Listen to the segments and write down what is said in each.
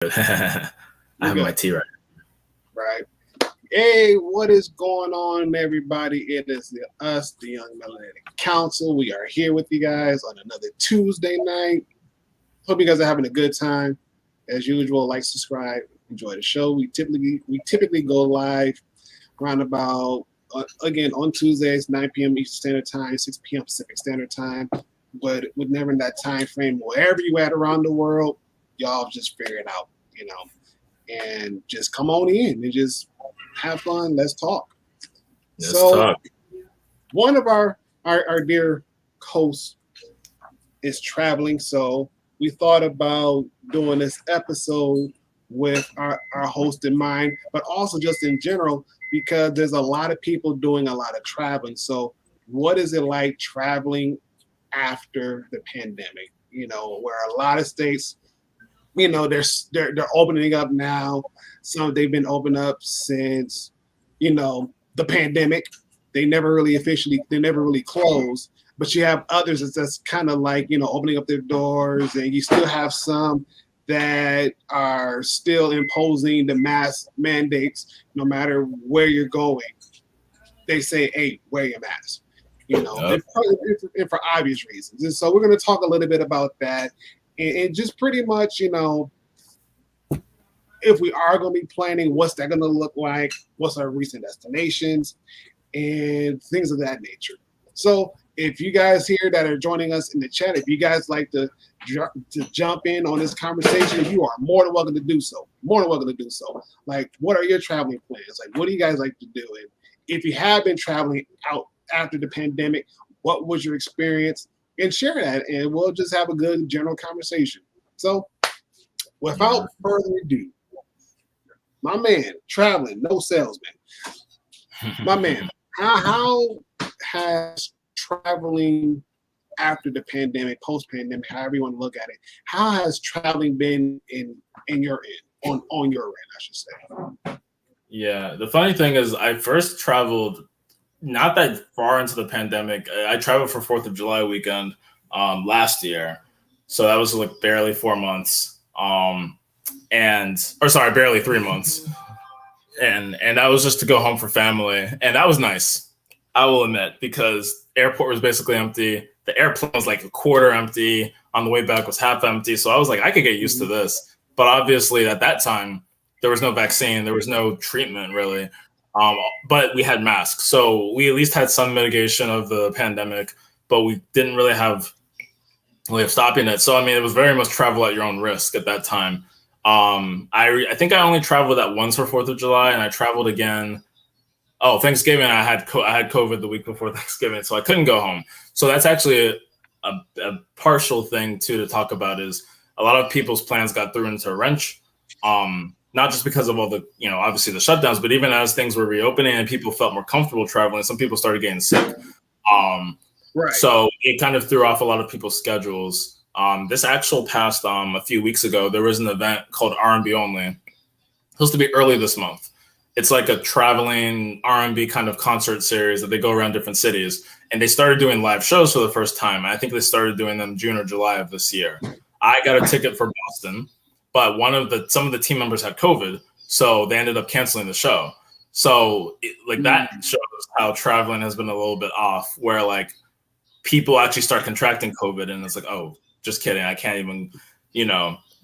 I We're have my good, tea right. right? Hey, what is going on, everybody? It is us, the Young Melanated Council. We are here with you guys on another Tuesday night. Hope you guys are having a good time. As usual, like, subscribe, enjoy the show. We typically go live around about again on Tuesdays, 9 p.m. Eastern Standard Time, 6 p.m. Pacific Standard Time. But with never in that time frame, wherever you at around the world, y'all just figure it out, and just come on in and just have fun. Let's talk. Let's So talk. one of our dear hosts is traveling, so we thought about doing this episode with our host in mind, but also just in general, because there's a lot of people doing a lot of traveling. So what is it like traveling after the pandemic? Where a lot of states, they're opening up now. Some they've been open up since, the pandemic. They never really closed. But you have others that's kind of like, opening up their doors, and you still have some that are still imposing the mask mandates no matter where you're going. They say, hey, wear your mask. Yep. And for obvious reasons. And so we're going to talk a little bit about that, and just pretty much, if we are going to be planning, what's that going to look like? What's our recent destinations and things of that nature. So if you guys here that are joining us in the chat, if you guys like to jump in on this conversation, you are more than welcome to do so. More than welcome to do so. Like, what are your traveling plans? Like, what do you guys like to do? And if you have been traveling out after the pandemic, what was your experience? And share that, and we'll just have a good general conversation. So, without further ado, my man, traveling, no salesman. My man, how has traveling after the pandemic, post pandemic, however you want to look at it, how has traveling been in your end, on your end, I should say? Yeah. The funny thing is, I first traveled not that far into the pandemic. I traveled for 4th of July weekend last year. So that was like barely 4 months. Barely 3 months. And that was just to go home for family. And that was nice, I will admit, because airport was basically empty. The airplane was like a quarter empty. On the way back was half empty. So I was like, I could get used to this. But obviously at that time, there was no vaccine. There was no treatment really. But we had masks. So we at least had some mitigation of the pandemic, but we didn't really have a way of stopping it. So, I mean, it was very much travel at your own risk at that time. I think I only traveled that once for 4th of July, and I traveled again. Oh, Thanksgiving, I had COVID the week before Thanksgiving, so I couldn't go home. So that's actually a partial thing too to talk about is a lot of people's plans got thrown into a wrench. Not just because of all the, obviously the shutdowns, but even as things were reopening and people felt more comfortable traveling, some people started getting sick. Right. So it kind of threw off a lot of people's schedules. This actual passed a few weeks ago. There was an event called R&B Only. Supposed to be early this month. It's like a traveling R&B kind of concert series that they go around different cities. And they started doing live shows for the first time. I think they started doing them June or July of this year. I got a ticket for Boston, but some of the team members had COVID, so they ended up canceling the show. So that shows how traveling has been a little bit off, where like people actually start contracting COVID, and it's like, oh, just kidding. I can't even,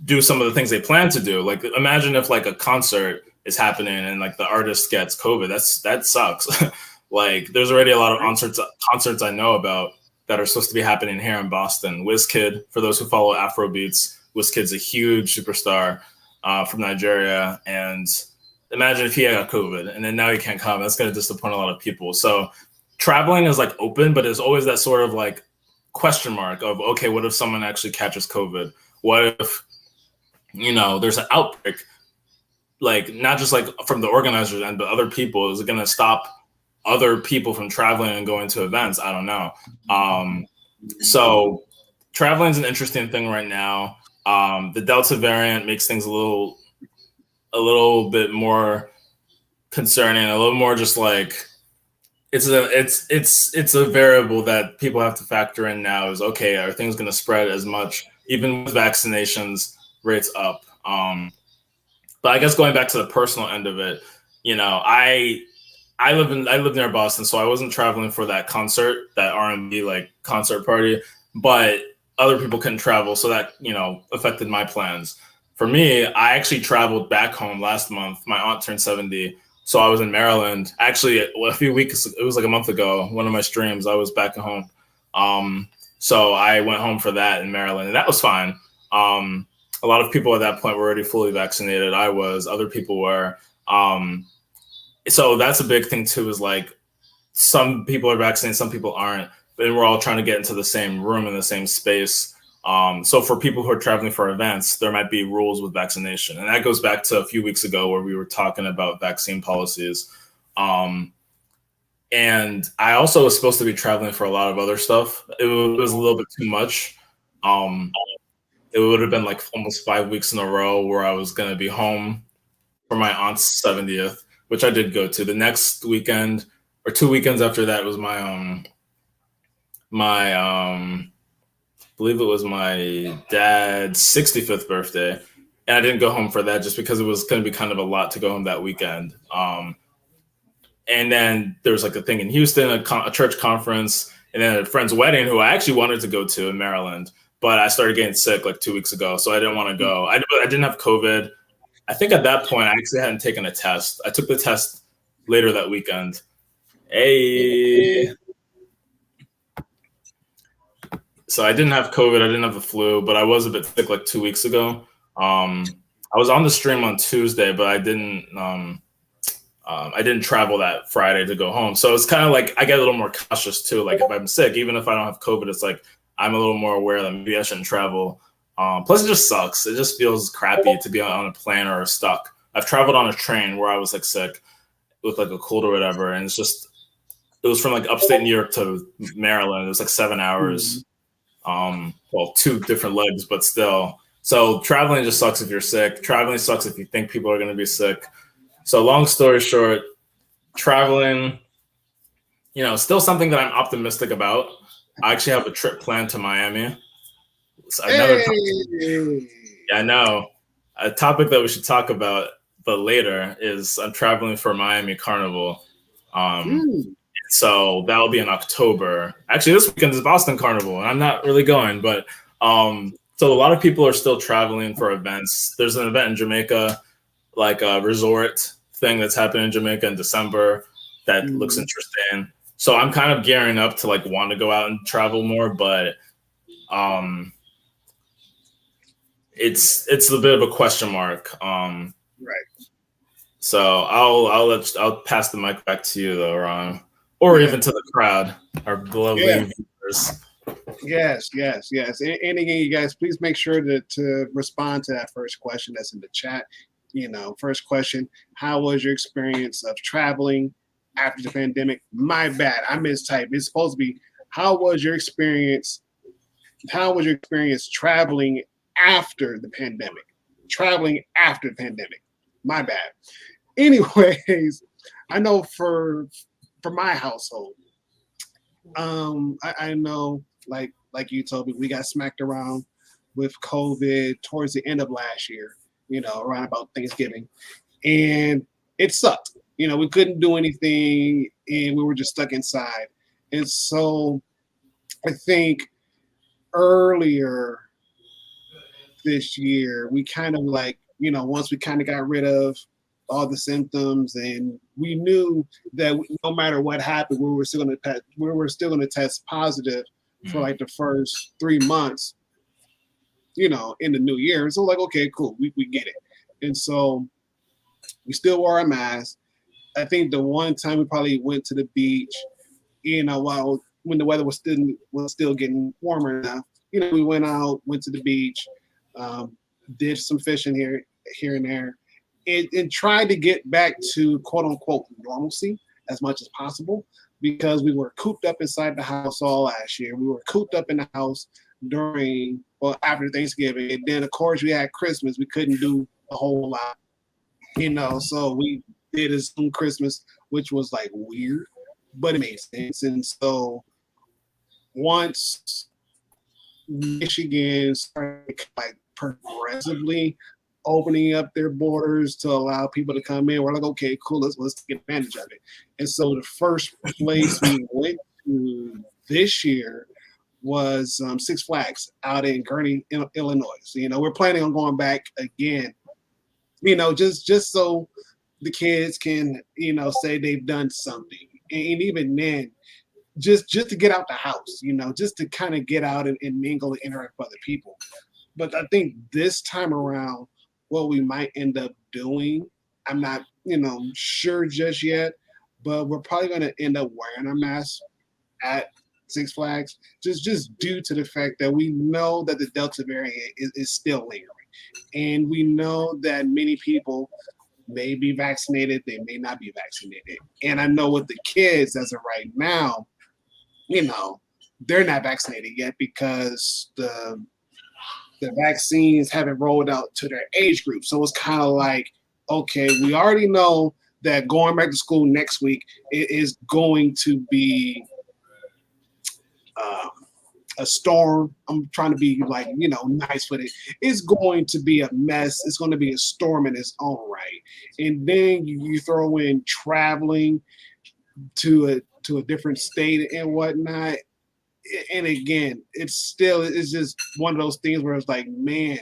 do some of the things they plan to do. Like, imagine if like a concert is happening and like the artist gets COVID. That sucks. Like, there's already a lot of concerts I know about that are supposed to be happening here in Boston. Wizkid, for those who follow Afrobeats, Wizkid's a huge superstar from Nigeria, and imagine if he got COVID and then now he can't come. That's going to disappoint a lot of people. So traveling is like open, but there's always that sort of like question mark of, okay, what if someone actually catches COVID? What if, there's an outbreak, like not just like from the organizers end, but other people? Is it going to stop other people from traveling and going to events? I don't know. So traveling is an interesting thing right now. The Delta variant makes things a little bit more concerning, a little more just like, it's a variable that people have to factor in now. Is, okay, are things going to spread as much, even with vaccinations rates up? But I guess going back to the personal end of it, you know, I live near Boston, so I wasn't traveling for that concert, that R&B like concert party, but other people couldn't travel, so that, you know, affected my plans. For me, I actually traveled back home last month. My aunt turned 70, so I was in Maryland. Actually, a few weeks, it was like a month ago, one of my streams, I was back at home. So I went home for that in Maryland, and that was fine. A lot of people at that point were already fully vaccinated. I was, other people were. So that's a big thing too, is like some people are vaccinated, some people aren't, and we're all trying to get into the same room in the same space. So for people who are traveling for events, there might be rules with vaccination. And that goes back to a few weeks ago where we were talking about vaccine policies. And I also was supposed to be traveling for a lot of other stuff. It was a little bit too much. It would have been like almost 5 weeks in a row where I was going to be home for my aunt's 70th, which I did go to. The next weekend or 2 weekends after that was I believe it was my dad's 65th birthday. And I didn't go home for that just because it was going to be kind of a lot to go home that weekend. And then there was like a thing in Houston, a church conference, and then a friend's wedding who I actually wanted to go to in Maryland, but I started getting sick like 2 weeks ago, so I didn't want to go. I didn't have COVID. I think at that point I actually hadn't taken a test. I took the test later that weekend. Hey. So I didn't have COVID. I didn't have the flu, but I was a bit sick like 2 weeks ago. I was on the stream on Tuesday, but I didn't travel that Friday to go home. So it's kind of like I get a little more cautious too. Like if I'm sick, even if I don't have COVID, it's like I'm a little more aware that maybe I shouldn't travel. Plus, it just sucks. It just feels crappy to be on a plane or stuck. I've traveled on a train where I was like sick with like a cold or whatever, and it was from like upstate New York to Maryland. It was like 7 hours. Well, 2 different legs, but still. So traveling just sucks if you're sick. Traveling sucks if you think people are going to be sick. So long story short, traveling, you know, still something that I'm optimistic about. I actually have a trip planned to Miami. Another topic. Yeah, I know. A topic that we should talk about, but later, is I'm traveling for Miami Carnival. So that'll be in October. Actually, this weekend is Boston Carnival, and I'm not really going, but so a lot of people are still traveling for events. There's an event in Jamaica, like a resort thing that's happening in Jamaica in December that looks interesting. So I'm kind of gearing up to like want to go out and travel more, but it's a bit of a question mark. Right. So I'll pass the mic back to you though, Ron, or even to the crowd, our lovely viewers. Yes. And again, you guys, please make sure to respond to that first question that's in the chat. You know, first question: how was your experience of traveling after the pandemic? My bad, I mistyped. It's supposed to be how was your experience? How was your experience traveling after the pandemic? Traveling after the pandemic. My bad. Anyways, I know for my household, I know like you told me, we got smacked around with COVID towards the end of last year. You know, around about Thanksgiving, and it sucked. You know, we couldn't do anything, and we were just stuck inside. And so, I think earlier this year, we kind of like, you know, once we kind of got rid of all the symptoms, and we knew that no matter what happened, we were still going to test positive for like the first 3 months, you know, in the new year. So like, okay, cool, we get it. And so we still wore our masks. I think the one time we probably went to the beach, you know, when the weather was still getting warmer enough, you know, we went out, went to the beach, did some fishing here and there, and tried to get back to quote unquote normalcy as much as possible, because we were cooped up inside the house all last year. We were cooped up in the house after Thanksgiving, and then of course we had Christmas. We couldn't do a whole lot, you know, so we did a Zoom Christmas, which was like weird, but it made sense. And so once Michigan started like progressively opening up their borders to allow people to come in. We're like, okay, cool, let's take advantage of it. And so the first place we went to this year was Six Flags out in Gurney, Illinois. So, we're planning on going back again. Just so the kids can, say they've done something, and even then, just to get out the house, just to kind of get out and mingle and interact with other people. But I think this time around, what we might end up doing, I'm not, sure just yet, but we're probably going to end up wearing a mask at Six Flags, just due to the fact that we know that the Delta variant is still lingering. And we know that many people may be vaccinated, they may not be vaccinated. And I know with the kids, as of right now, they're not vaccinated yet because the vaccines haven't rolled out to their age group. So it's kind of like, okay, we already know that going back to school next week is going to be a storm. I'm trying to be like, nice with it. It's going to be a mess. It's going to be a storm in its own right. And then you throw in traveling to a different state and whatnot. And again, it's just one of those things where it's like, man,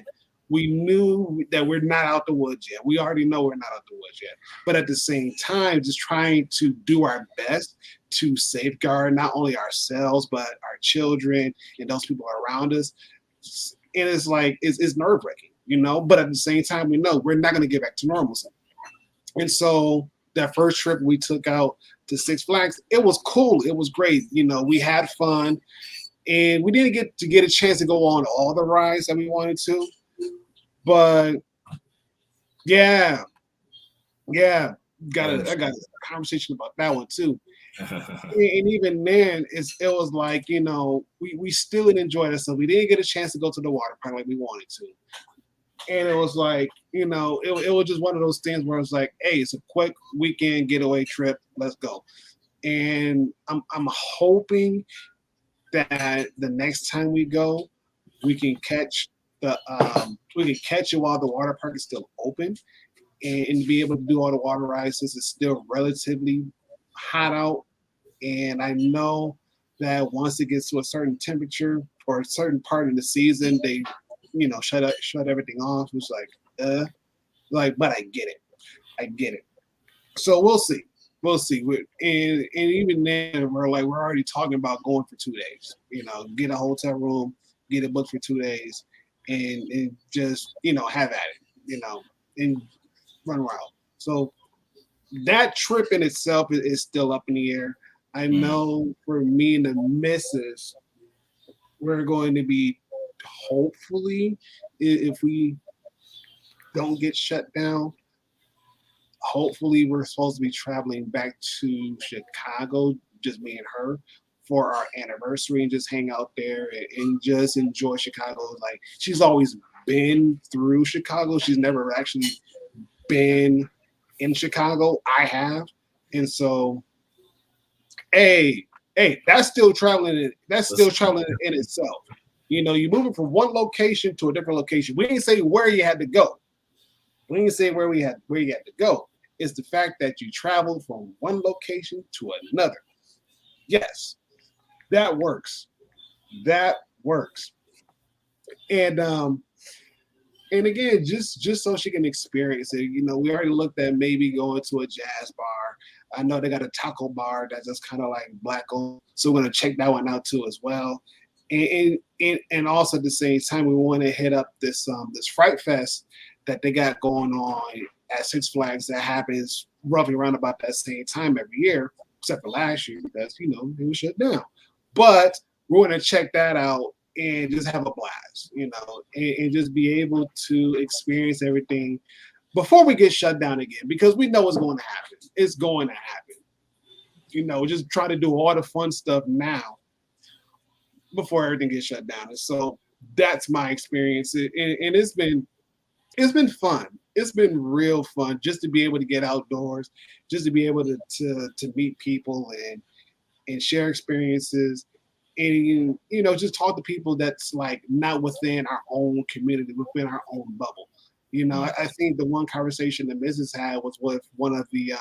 we knew that we're not out the woods yet. We already know we're not out the woods yet. But at the same time, just trying to do our best to safeguard not only ourselves, but our children and those people around us. And it's like, it's nerve-wracking, But at the same time, we know we're not going to get back to normalcy. And so that first trip we took out to Six Flags, it was cool. It was great. We had fun. And we didn't get a chance to go on all the rides that we wanted to. But yeah, I got a conversation about that one too. And even then, it was like, we still enjoyed ourselves. We didn't get a chance to go to the water park like we wanted to. And it was like, it was just one of those things where it's like, hey, it's a quick weekend getaway trip. Let's go. And I'm hoping that the next time we go, we can catch it while the water park is still open, and be able to do all the water rides since it's still relatively hot out. And I know that once it gets to a certain temperature or a certain part of the season, they, shut everything off. It's like, but I get it. So we'll see. And even then, we're already talking about going for 2 days. Get a hotel room, get it booked for 2 days, and just have at it. And run around. So that trip in itself is still up in the air. I know for me and the missus, we're going to be, hopefully, if we don't get shut down, hopefully we're supposed to be traveling back to Chicago, just me and her, for our anniversary and just hang out there and just enjoy Chicago. Like, she's always been through Chicago. She's never actually been in Chicago. I have. And so, hey, that's still traveling. That's still traveling in itself. You're moving from one location to a different location. We didn't say where you had to go. We didn't say where you had to go. It's the fact that you travel from one location to another. Yes, that works. And again, just so she can experience it. We already looked at maybe going to a jazz bar. I know they got a taco bar that's just kind of like black owned, so we're gonna check that one out too as well. And also at the same time, we want to hit up this Fright Fest that they got going on at Six Flags that happens roughly around about that same time every year, except for last year because it was shut down. But we're going to check that out and just have a blast, and just be able to experience everything before we get shut down again, because we know what's going to happen. It's going to happen. Just try to do all the fun stuff now before everything gets shut down. And so that's my experience. And it's been fun. It's been real fun just to be able to get outdoors, just to be able to meet people and share experiences, and just talk to people that's like not within our own community, within our own bubble. I think the one conversation the missus had was with one of the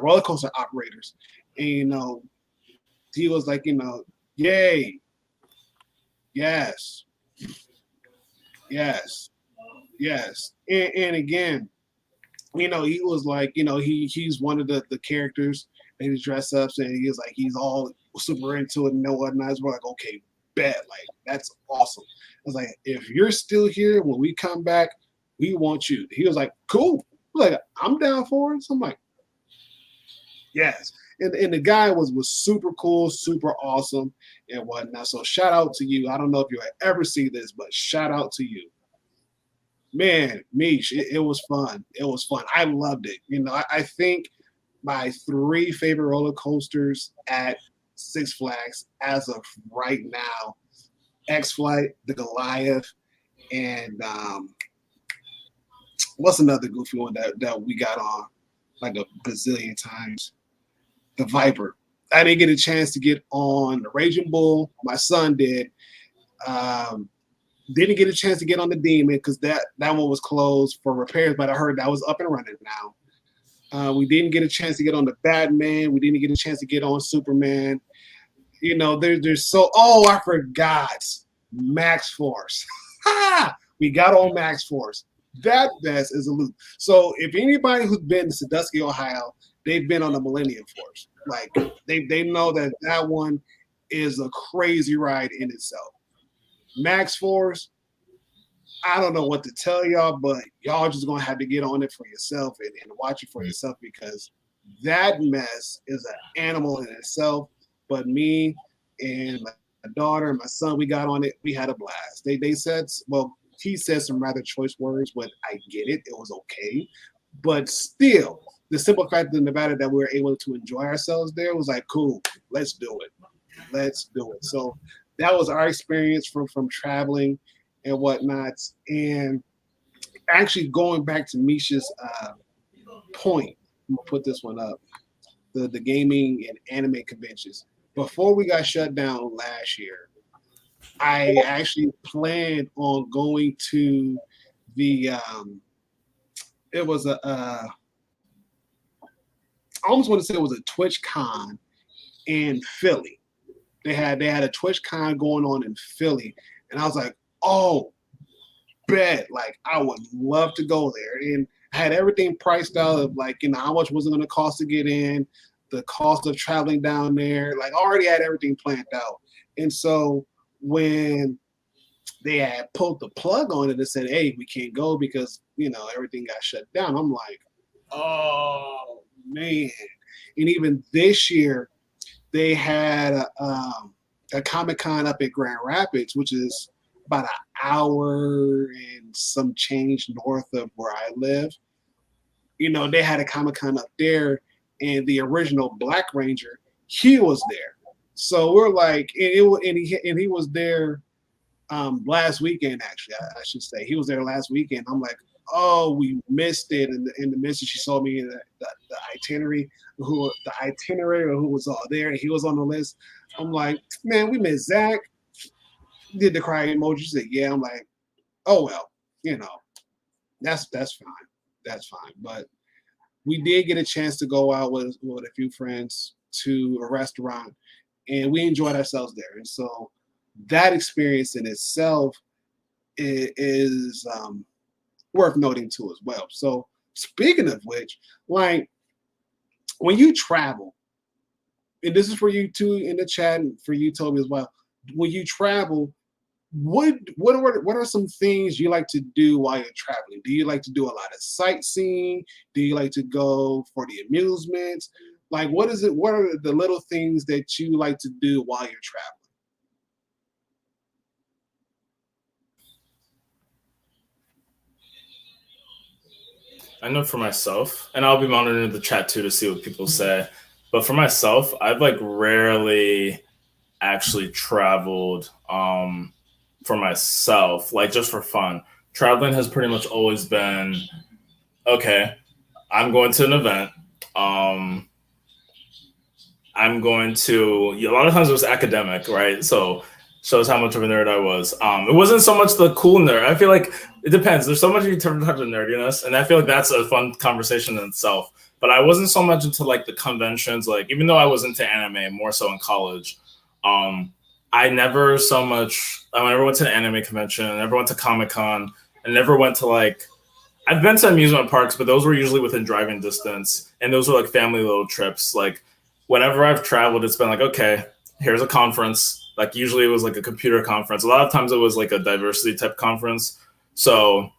roller coaster operators, and he was like, yay, yes, yes, yes, and again, he was like, he's one of the characters and he dress ups and he was like he's all super into it and whatnot. We're like, okay, bet, like that's awesome. I was like, if you're still here when we come back, we want you. He was like, cool. I was like, I'm down for it. So I'm like, yes. And the guy was super cool, super awesome and whatnot. So shout out to you. I don't know if you ever see this, but shout out to you. Man, Mish, it was fun. It was fun. I loved it. I think my three favorite roller coasters at Six Flags as of right now: X Flight, the Goliath, and what's another goofy one that we got on like a bazillion times? The Viper. I didn't get a chance to get on the Raging Bull. My son did. Didn't get a chance to get on the Demon because that one was closed for repairs, but I heard that was up and running now. We didn't get a chance to get on the Batman. We didn't get a chance to get on Superman. There's so. Oh, I forgot Max Force. We got on Max Force. That best is a loop. So if anybody who's been to Sandusky, Ohio, they've been on the Millennium Force. Like they know that one is a crazy ride in itself. Max Force, I don't know what to tell y'all, but y'all just gonna have to get on it for yourself and watch it for yourself because that mess is an animal in itself. But me and my daughter and my son, we got on it. We had a blast. They said, well, he said some rather choice words, but I get it. It was okay. But still, the simple fact of the matter that we were able to enjoy ourselves there was like, cool, let's do it. Let's do it. So that was our experience from traveling and whatnot. And actually going back to Misha's point, I'm gonna put this one up. The gaming and anime conventions. Before we got shut down last year, I actually planned on going to the it was I almost want to say it was a Twitch Con in Philly. They had a Twitch Con going on in Philly, and I was like, oh, bet, like I would love to go there. And I had everything priced out of like, how much was it going to cost to get in, the cost of traveling down there. Like I already had everything planned out. And so when they had pulled the plug on it and said, hey, we can't go because, everything got shut down. I'm like, oh man. And even this year, they had a Comic-Con up at Grand Rapids, which is about an hour and some change north of where I live. They had a Comic-Con up there, and the original Black Ranger, he was there. So we're like, and he was there last weekend, actually, I should say. He was there last weekend. I'm like, oh, we missed it. And the message she saw me in the itinerary, who was all there, and he was on the list. I'm like, man, we missed Zach. Did the cry emoji? She said, yeah. I'm like, oh well, that's fine. That's fine. But we did get a chance to go out with a few friends to a restaurant, and we enjoyed ourselves there. And so that experience in itself is worth noting too as well. So speaking of which, like when you travel, and this is for you too in the chat and for you, Toby, as well. When you travel, what are some things you like to do while you're traveling? Do you like to do a lot of sightseeing? Do you like to go for the amusements? Like what is it? What are the little things that you like to do while you're traveling? I know for myself, and I'll be monitoring the chat too to see what people say. But for myself, I've like rarely actually traveled for myself, like just for fun. Traveling has pretty much always been okay. I'm going to an event. I'm going to a lot of times it was academic, right? So Shows how much of a nerd I was. It wasn't so much the cool nerd. I feel like it depends. There's so much different types of nerdiness, and I feel like that's a fun conversation in itself. But I wasn't so much into like the conventions. Like even though I was into anime more so in college, I never so much. I never went to an anime convention. I never went to Comic-Con. I never went to like. I've been to amusement parks, but those were usually within driving distance, and those were like family little trips. Like whenever I've traveled, it's been like, okay, here's a conference. Like usually it was like a computer conference. A lot of times it was like a diversity type conference. So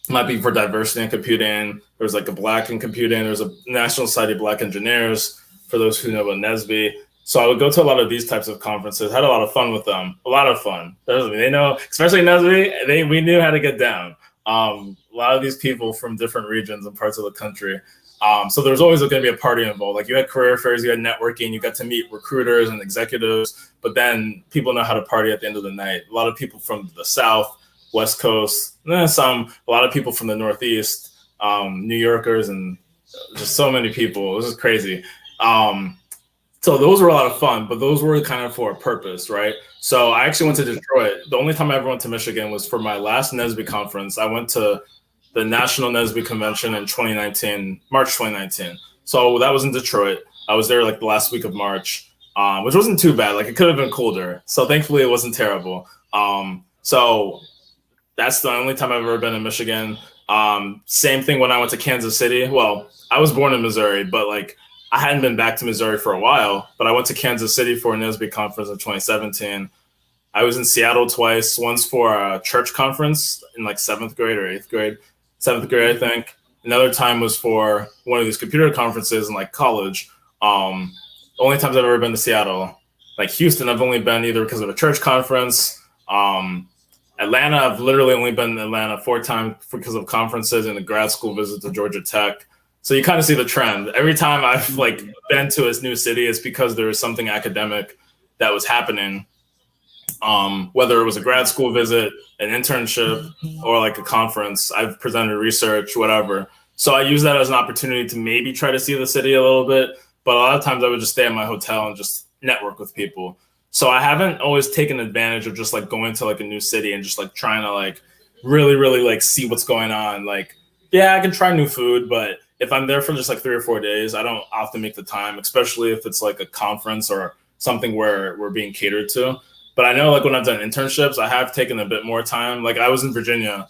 it might be for diversity in computing. There was like a black in computing. There's a National Society of Black Engineers, for those who know about NSBE. So I would go to a lot of these types of conferences, had a lot of fun with them. A lot of fun. They know, especially NSBE, we knew how to get down. A lot of these people from different regions and parts of the country. So there's always going to be a party involved. Like you had career fairs, you had networking, you got to meet recruiters and executives, but then people know how to party at the end of the night. A lot of people from the South, West Coast, and then a lot of people from the Northeast, New Yorkers, and just so many people. It was just crazy. So those were a lot of fun, but those were kind of for a purpose, right? So I actually went to Detroit. The only time I ever went to Michigan was for my last NSBE conference. I went to the National NSBE Convention in 2019, March 2019. So that was in Detroit. I was there like the last week of March, which wasn't too bad. Like it could have been colder. So thankfully it wasn't terrible. So that's the only time I've ever been in Michigan. Same thing when I went to Kansas City. Well, I was born in Missouri, but like I hadn't been back to Missouri for a while, but I went to Kansas City for a NSBE conference in 2017. I was in Seattle twice, once for a church conference in like 7th grade or 8th grade. 7th grade, I think. Another time was for one of these computer conferences in like college. Only times I've ever been to Seattle. Like Houston, I've only been either because of a church conference. Atlanta, I've literally only been in Atlanta 4 times because of conferences and a grad school visit to Georgia Tech. So you kind of see the trend. Every time I've like been to a new city, it's because there was something academic that was happening. Whether it was a grad school visit, an internship, or like a conference, I've presented research, whatever. So I use that as an opportunity to maybe try to see the city a little bit. But a lot of times I would just stay at my hotel and just network with people. So I haven't always taken advantage of just like going to like a new city and just like trying to like really, really like see what's going on. Like, yeah, I can try new food, but if I'm there for just like 3 or 4 days, I don't often make the time, especially if it's like a conference or something where we're being catered to. But I know like when I've done internships, I have taken a bit more time. Like I was in Virginia,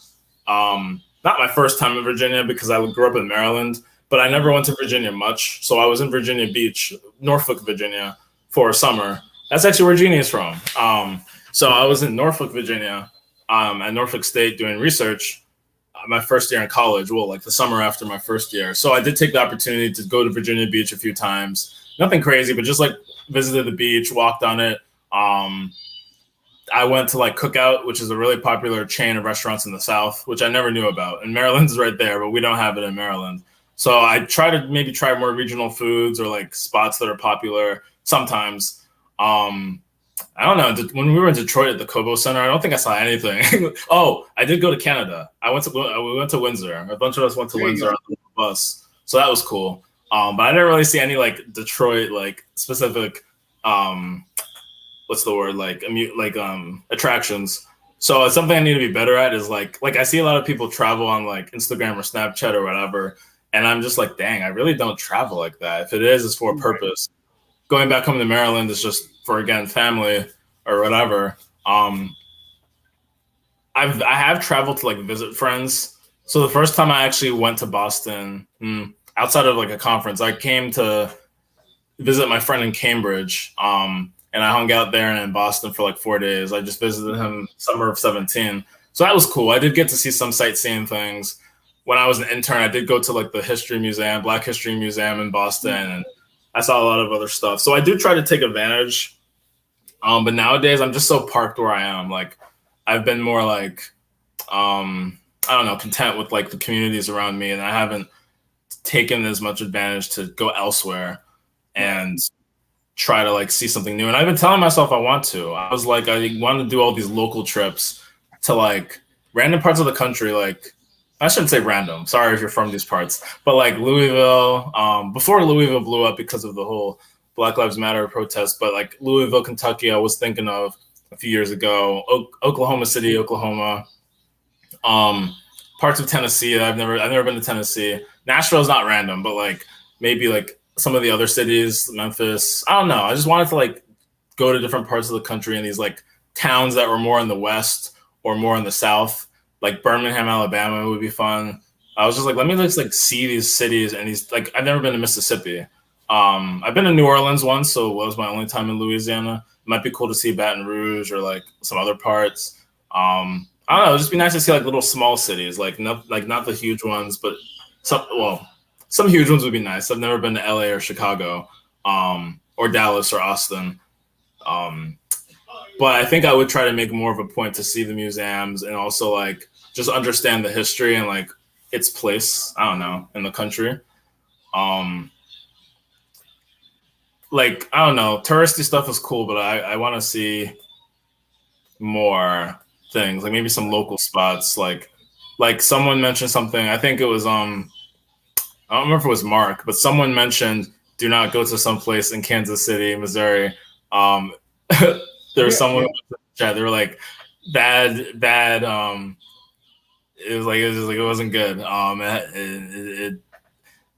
not my first time in Virginia because I grew up in Maryland, but I never went to Virginia much. So I was in Virginia Beach, Norfolk, Virginia for summer. That's actually where Jeannie is from. So I was in Norfolk, Virginia at Norfolk State doing research my first year in college. Well, like the summer after my first year. So I did take the opportunity to go to Virginia Beach a few times. Nothing crazy, but just like visited the beach, walked on it. I went to like Cookout, which is a really popular chain of restaurants in the South, which I never knew about. And Maryland's right there, but we don't have it in Maryland. So I try to maybe try more regional foods or like spots that are popular sometimes. I don't know. When we were in Detroit at the Cobo Center, I don't think I saw anything. Oh, I did go to Canada. We went to Windsor. A bunch of us went to Windsor on the bus. So that was cool. But I didn't really see any like Detroit, like specific, what's the word? Like attractions. So it's something I need to be better at is like I see a lot of people travel on like Instagram or Snapchat or whatever. And I'm just like, dang, I really don't travel like that. If it is, it's for a purpose. Going back home to Maryland is just for, again, family or whatever. I have traveled to like visit friends. So the first time I actually went to Boston, outside of like a conference, I came to visit my friend in Cambridge. And I hung out there in Boston for like 4 days. I just visited him summer of 17. So that was cool. I did get to see some sightseeing things. When I was an intern, I did go to like the History Museum, Black History Museum in Boston, and I saw a lot of other stuff. So I do try to take advantage. But nowadays I'm just so parked where I am. Like I've been more like, I don't know, content with like the communities around me. And I haven't taken as much advantage to go elsewhere and try to like see something new. And I've been telling myself I want to. I was like, I want to do all these local trips to like random parts of the country. Like I shouldn't say random. Sorry if you're from these parts, but like Louisville, before Louisville blew up because of the whole Black Lives Matter protest, but like Louisville, Kentucky, I was thinking of a few years ago. Oklahoma City, Oklahoma. Parts of Tennessee. I've never been to Tennessee. Nashville's not random, but like maybe like some of the other cities, Memphis. I don't know. I just wanted to like go to different parts of the country and these like towns that were more in the west or more in the south, like Birmingham, Alabama would be fun. I was just like, let me just like see these cities and these like I've never been to Mississippi. I've been to New Orleans once, so it was my only time in Louisiana. It might be cool to see Baton Rouge or like some other parts. I don't know. It'd just be nice to see like little small cities, like not the huge ones, but some huge ones would be nice. I've never been to LA or Chicago, or Dallas or Austin. But I think I would try to make more of a point to see the museums and also like just understand the history and like its place. I don't know, in the country. Like I don't know, touristy stuff is cool, but I want to see more things, like maybe some local spots. Like someone mentioned something. I think it was I don't remember if it was Mark, but someone mentioned do not go to some place in Kansas City, Missouri. There was someone in the chat. They were like bad. It wasn't good.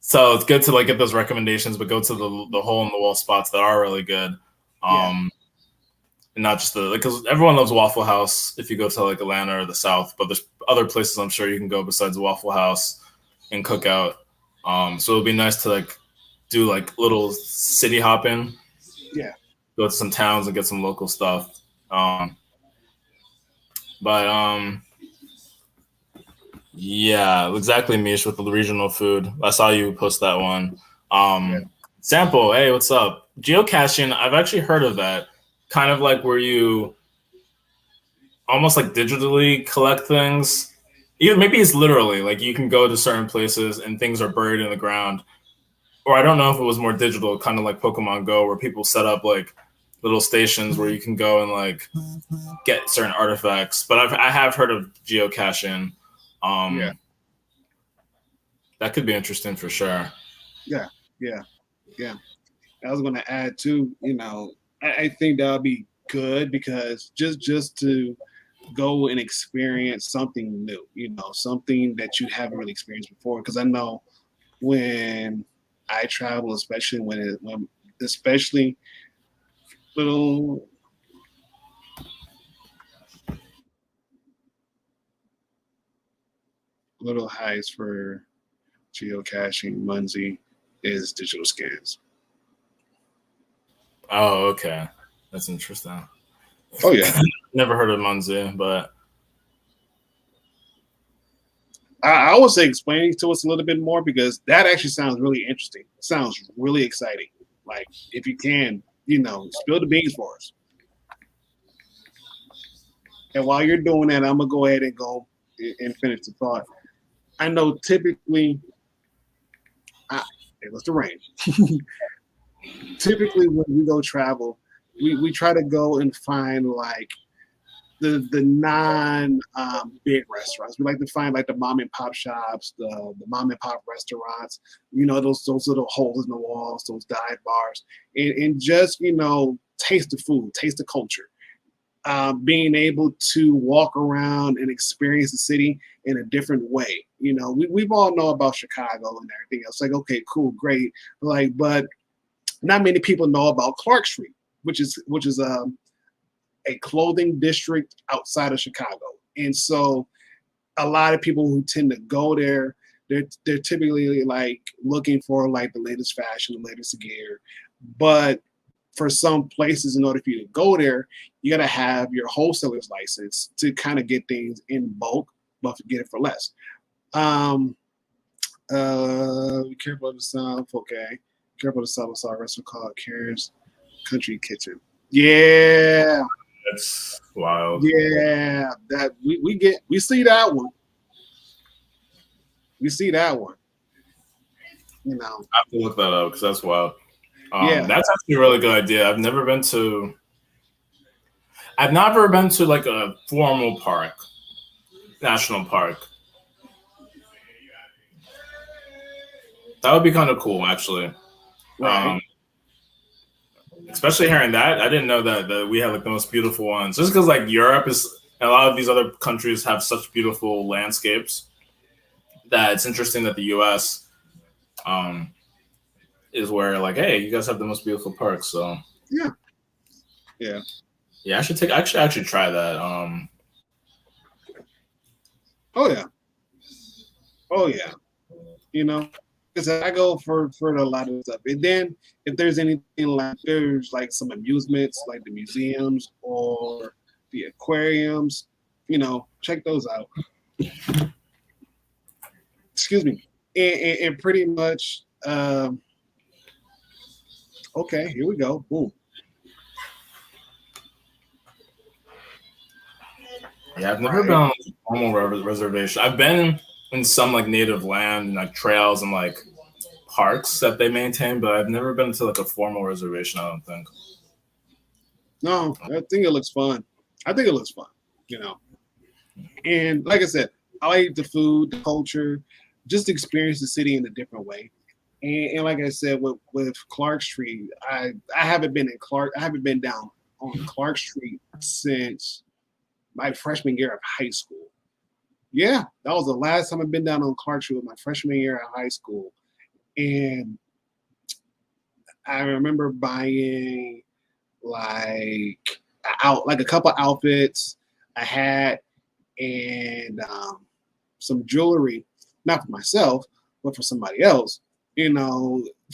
So it's good to like get those recommendations, but go to the hole in the wall spots that are really good. And not just because everyone loves Waffle House if you go to like Atlanta or the South, but there's other places I'm sure you can go besides Waffle House and Cookout. So it'd be nice to like do like little city hopping. Yeah. Go to some towns and get some local stuff. Yeah, exactly, Mish, with the regional food. I saw you post that one. Sample, hey, what's up? Geocaching, I've actually heard of that. Kind of like where you almost like digitally collect things. Even maybe it's literally like you can go to certain places and things are buried in the ground. Or I don't know if it was more digital, kind of like Pokemon Go, where people set up like little stations where you can go and like get certain artifacts. But I have heard of geocaching. That could be interesting for sure. Yeah. I was going to add too. I think that'll be good because just to go and experience something new, something that you haven't really experienced before. Because I know when I travel, especially especially little highs for geocaching, Munzie, is digital scans. Oh, okay. That's interesting. Oh, yeah. Never heard of Munzie, but I would say explaining to us a little bit more because that actually sounds really interesting. It sounds really exciting. Like, if you can, spill the beans for us. And while you're doing that, I'm going to go ahead and go and finish the thought. I know typically, it was the rain. Typically, when we go travel, we try to go and find like the non big restaurants. We like to find like the mom and pop shops, the mom and pop restaurants. Those little holes in the walls, those dive bars, and just taste the food, taste the culture. Being able to walk around and experience the city in a different way. We've all know about Chicago and everything else. Like, okay, cool, great. But not many people know about Clark Street, which is a clothing district outside of Chicago. And so a lot of people who tend to go there, they're typically like looking for like the latest fashion, the latest gear. But for some places, in order for you to go there, you got to have your wholesaler's license to kind of get things in bulk, but get it for less. Be careful of the sound. Okay. Careful of the sound. Sorry, restaurant called Karen's Country Kitchen. Yeah. That's wild. Yeah. That we see that one. We see that one. I have to look that up because that's wild. Yeah. That's actually a really good idea. I've never been to like a formal park, national park. That would be kind of cool, actually. Right. especially hearing that. I didn't know that we have like the most beautiful ones. Just because like Europe is, and a lot of these other countries have such beautiful landscapes that it's interesting that the U.S. Um, is where like, hey, you guys have the most beautiful parks. So yeah. I should actually try that. Oh yeah. Oh yeah. You know, because I go for a lot of stuff, and then if there's anything like there's like some amusements like the museums or the aquariums, check those out. Excuse me, and pretty much. Okay, here we go. Boom. Yeah, I've never been on a formal reservation. I've been in some like native land and like trails and like parks that they maintain, but I've never been to like a formal reservation. I don't think. No, I think it looks fun. And like I said, I like the food, the culture, just experience the city in a different way. And like I said, with Clark Street, I haven't been down on Clark Street since my freshman year of high school. Yeah, that was the last time I've been down on Clark Street, my freshman year of high school. And I remember buying like a couple outfits, a hat, and some jewelry, not for myself, but for somebody else.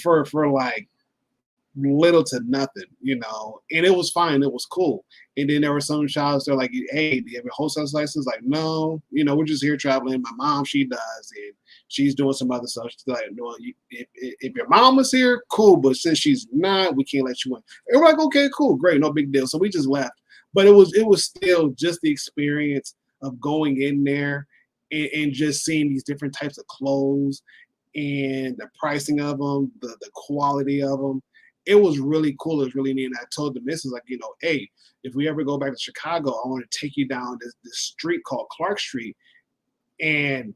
For like little to nothing, and it was fine. It was cool. And then there were some shops they're like, hey, do you have a wholesale license? Like, no, we're just here traveling. My mom, she does, and she's doing some other stuff. She's like, no, if your mom was here, cool, but since she's not, we can't let you in. And we're like, okay, cool, great, no big deal. So we just left. But it was still just the experience of going in there and just seeing these different types of clothes and the pricing of them, the quality of them. It was really cool. It was really neat. And I told the missus, like, hey, if we ever go back to Chicago, I want to take you down this street called Clark Street and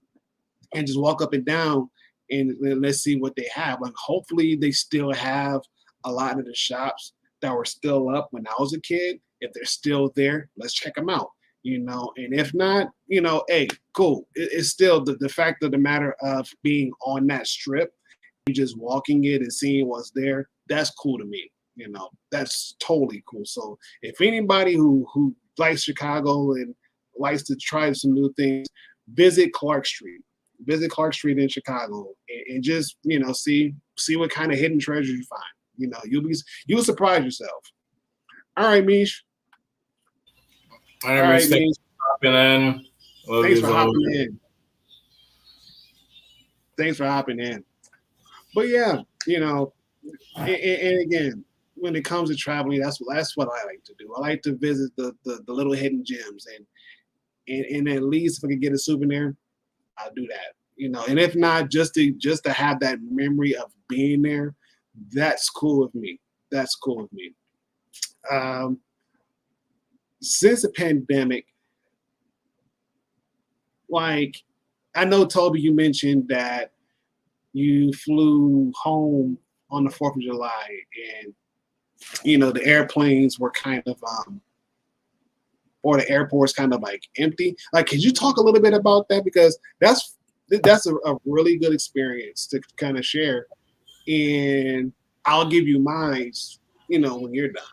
just walk up and down and let's see what they have. Like, hopefully they still have a lot of the shops that were still up when I was a kid. If they're still there, let's check them out. And if not, hey, cool. It's still the fact of the matter of being on that strip, you just walking it and seeing what's there. That's cool to me. That's totally cool. So if anybody who likes Chicago and likes to try some new things, visit Clark Street. Visit Clark Street in Chicago and just, see what kind of hidden treasures you find. You'll surprise yourself. All right, Mish. All right, Mish. Thanks for hopping in. Thanks for hopping in. But yeah, and again, when it comes to traveling, that's what I like to do. I like to visit the little hidden gems, and at least if I could get a souvenir, I'll do that. And if not, just to have that memory of being there, that's cool with me. That's cool with me. Since the pandemic, like I know, Toby, you mentioned that you flew home on the 4th of July and, the airplanes were kind of, or the airport's kind of like empty. Like, could you talk a little bit about that? Because that's a really good experience to kind of share. And I'll give you mine, when you're done.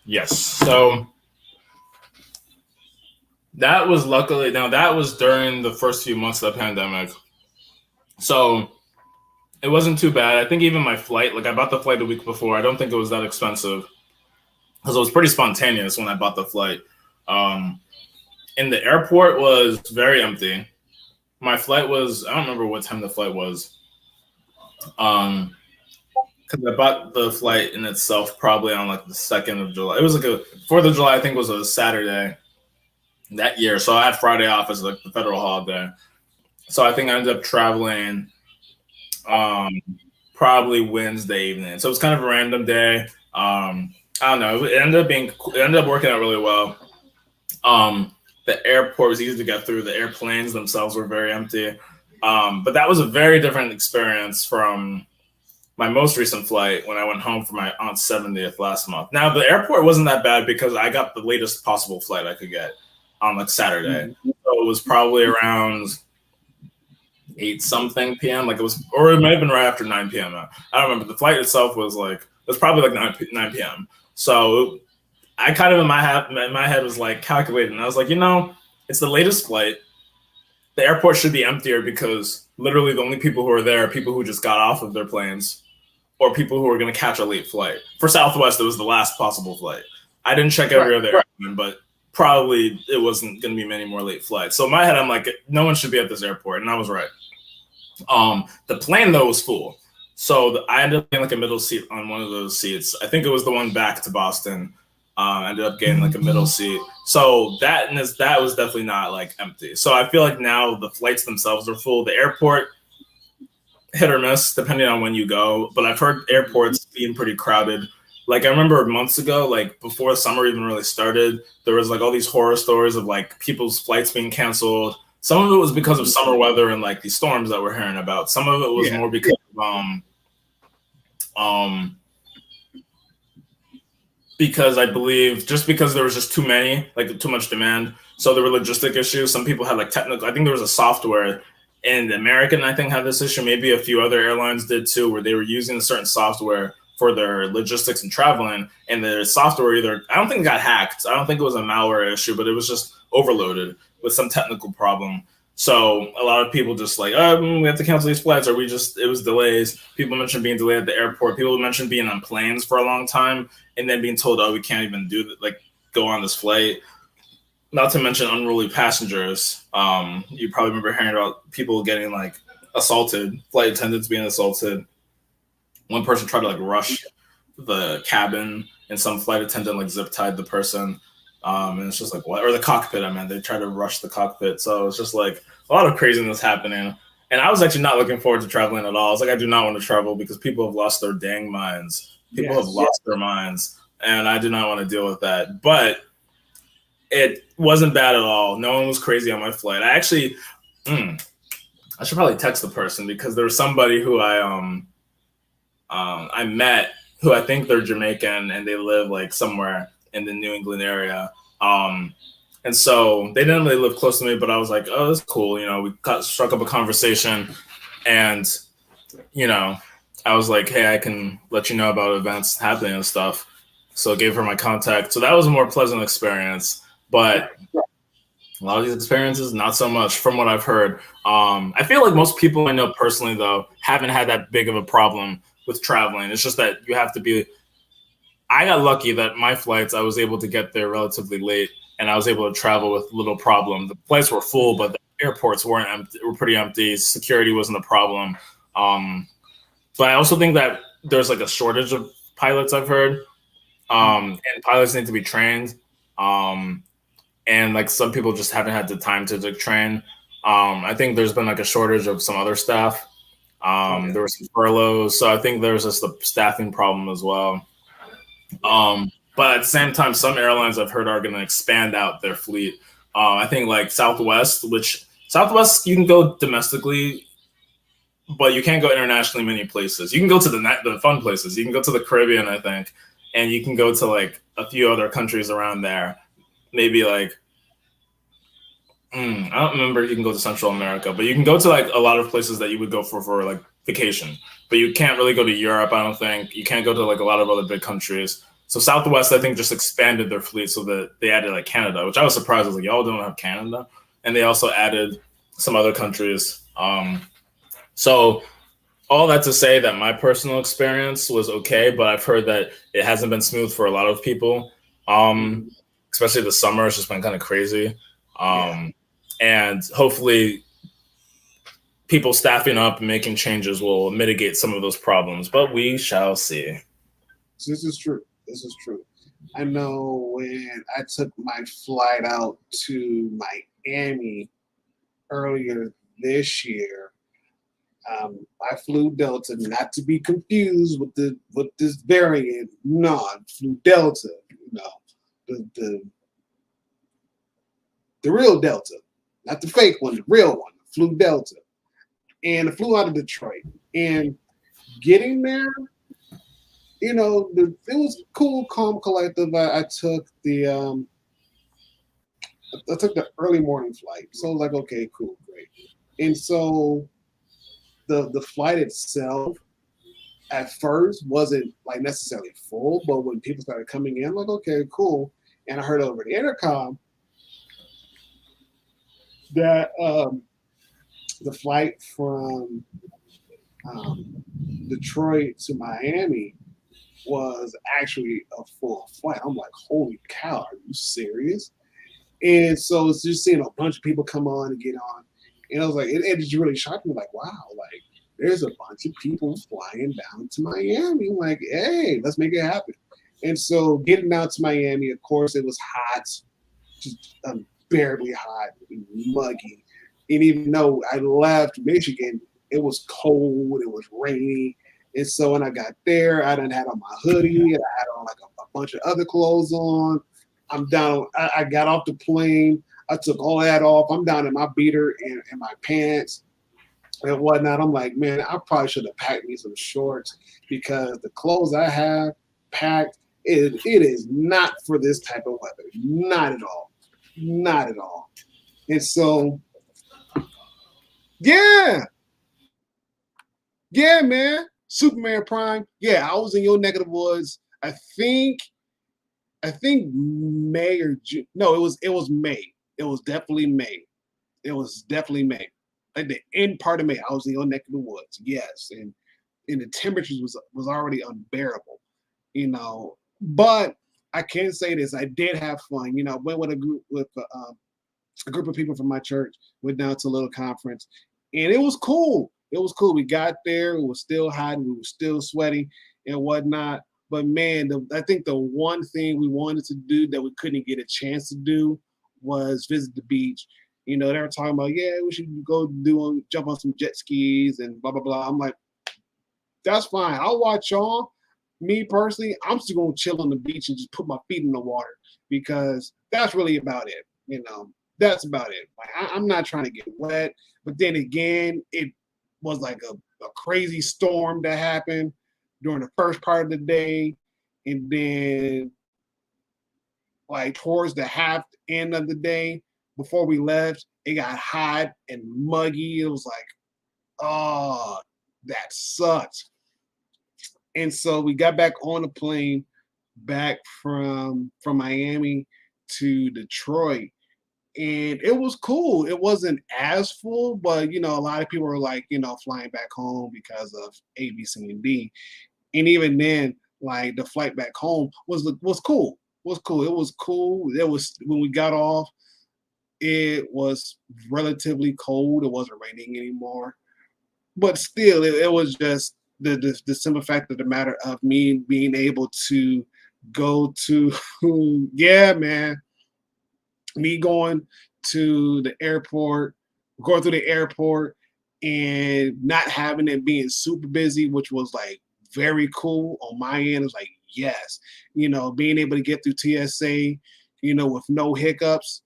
Yes. So that was that was during the first few months of the pandemic. So it wasn't too bad. I think even my flight, like I bought the flight the week before. I don't think it was that expensive because it was pretty spontaneous when I bought the flight. And the airport was very empty. My flight was, I don't remember what time the flight was. Because I bought the flight in itself probably on like the 2nd of July. It was like 4th of July, I think was a Saturday that year. So I had Friday off as like the federal holiday. So I think I ended up traveling probably Wednesday evening. So it was kind of a random day. I don't know. It ended up working out really well. The airport was easy to get through. The airplanes themselves were very empty. But that was a very different experience from my most recent flight when I went home for my aunt's 70th last month. Now the airport wasn't that bad because I got the latest possible flight I could get on like Saturday. Mhm. So it was probably around 8 something p.m. Like it was, or it might have been right after 9 p.m. I don't remember. The flight itself was like, it was probably like 9 p.m. So I kind of in my head was like calculating. I was like, it's the latest flight. The airport should be emptier because literally the only people who are there are people who just got off of their planes or people who are going to catch a late flight. For Southwest, it was the last possible flight. I didn't check every other airline, but probably it wasn't going to be many more late flights. So in my head, I'm like, no one should be at this airport, and I was right. The plane though was full, so I ended up getting like a middle seat on one of those seats. I think it was the one back to Boston. I ended up getting like a middle seat, so that was definitely not like empty. So I feel like now the flights themselves are full. The airport, hit or miss depending on when you go, but I've heard airports being pretty crowded. Like I remember months ago, like before summer even really started, there was like all these horror stories of like people's flights being canceled. Some of it was because of summer weather and like these storms that we're hearing about. Some of it was more because of because I believe just because there was just too many, like too much demand. So there were logistic issues. Some people had like technical, I think there was a software, and American, I think, had this issue. Maybe a few other airlines did too, where they were using a certain software for their logistics and traveling. And the software I don't think it got hacked. I don't think it was a malware issue, but it was just overloaded with some technical problem. So a lot of people just like, we have to cancel these flights, or it was delays. People mentioned being delayed at the airport. People mentioned being on planes for a long time and then being told, we can't even do that, like go on this flight. Not to mention unruly passengers. You probably remember hearing about people getting like assaulted, flight attendants being assaulted. One person tried to like rush the cabin, and some flight attendant like zip tied the person. And it's just like, what? Or the cockpit, they tried to rush the cockpit. So it's just like a lot of craziness happening. And I was actually not looking forward to traveling at all. I was like, I do not want to travel because people have lost their dang minds. People have lost their minds. And I do not want to deal with that. But it wasn't bad at all. No one was crazy on my flight. I actually, I should probably text the person because there was somebody who I met who I think they're Jamaican and they live like somewhere in the New England area. And so they didn't really live close to me, but I was like, oh, that's cool. We struck up a conversation and, I was like, hey, I can let you know about events happening and stuff. So I gave her my contact. So that was a more pleasant experience. But a lot of these experiences, not so much from what I've heard. I feel like most people I know personally, though, haven't had that big of a problem with traveling. It's just that you have to be. I got lucky that my flights, I was able to get there relatively late, and I was able to travel with little problem. The flights were full, but the airports weren't empty, were pretty empty. Security wasn't a problem. But I also think that there's like a shortage of pilots, I've heard, and pilots need to be trained. And like some people just haven't had the time to like, train. I think there's been like a shortage of some other staff. There were some furloughs, so I think there's just a staffing problem as well. But at the same time, some airlines I've heard are going to expand out their fleet. I think like Southwest you can go domestically, but you can't go internationally many places. You can go to the fun places. You can go to the Caribbean, I think, and you can go to like a few other countries around there. Maybe like I don't remember if you can go to Central America, but you can go to like a lot of places that you would go for like vacation. But you can't really go to Europe, I don't think. You can't go to like a lot of other big countries. So Southwest, I think, just expanded their fleet so that they added like Canada, which I was surprised. I was like, y'all don't have Canada. And they also added some other countries. So all that to say that my personal experience was okay, but I've heard that it hasn't been smooth for a lot of people. Especially the summer, it's just been kind of crazy. And hopefully people staffing up and making changes will mitigate some of those problems, but we shall see. This is true. I know when I took my flight out to Miami earlier this year, I flew Delta, not to be confused with this variant. No, I flew Delta. The real Delta, not the fake one, the real one. I flew Delta, and I flew out of Detroit. And Getting there, it was cool, calm, collective. I took the early morning flight, so I was like, okay, cool, great. And so the flight itself at first wasn't like necessarily full, but when people started coming in, I'm like, okay, cool. And I heard over the intercom that the flight from um, Detroit to Miami was actually a full flight. I'm like, holy cow, are you serious? And so it's just seeing a bunch of people come on and get on. And I was like, it just really shocked me, like, wow, like there's a bunch of people flying down to Miami. I'm like, hey, let's make it happen. And so getting down to Miami, of course, it was hot, just unbearably hot and muggy. And even though I left Michigan, it was cold, it was rainy. And so when I got there, I done had on my hoodie, and I had on like a bunch of other clothes on. I'm down. I got off the plane. I took all that off. I'm down in my beater and my pants and whatnot. I'm like, man, I probably should have packed me some shorts because the clothes I have packed, it is not for this type of weather. Not at all. Not at all. And so, yeah, yeah, man. Superman Prime. Yeah, I was in your neck of the woods. I think May or June. No, it was May. It was definitely May. It was definitely May. Like the end part of May, I was in your neck of the woods. Yes, and the temperatures was already unbearable, But I can say this: I did have fun. Went with a group of people from my church. Went down to a little conference, and it was cool. It was cool. We got there. It was still hot. We were still sweaty and whatnot. But man, I think the one thing we wanted to do that we couldn't get a chance to do was visit the beach. They were talking about, yeah, we should go jump on some jet skis and blah blah blah. I'm like, that's fine. I'll watch y'all. Me personally, I'm still gonna chill on the beach and just put my feet in the water because that's really about it. That's about it. Like I'm not trying to get wet, but then again, it was like a crazy storm that happened during the first part of the day, and then like towards the half end of the day before we left, it got hot and muggy. It was like, oh, that sucked. And so we got back on the plane back from Miami to Detroit, and it was cool. It wasn't as full, but a lot of people were like, flying back home because of A, B, C, and D. And even then, like the flight back home was cool. Was cool. It was cool. It was when we got off, it was relatively cold. It wasn't raining anymore. But still, it was just the simple fact of the matter of me being able to go to yeah, man. Me going to the airport, going through the airport and not having it being super busy, which was like very cool on my end. It was like, yes, being able to get through TSA, with no hiccups,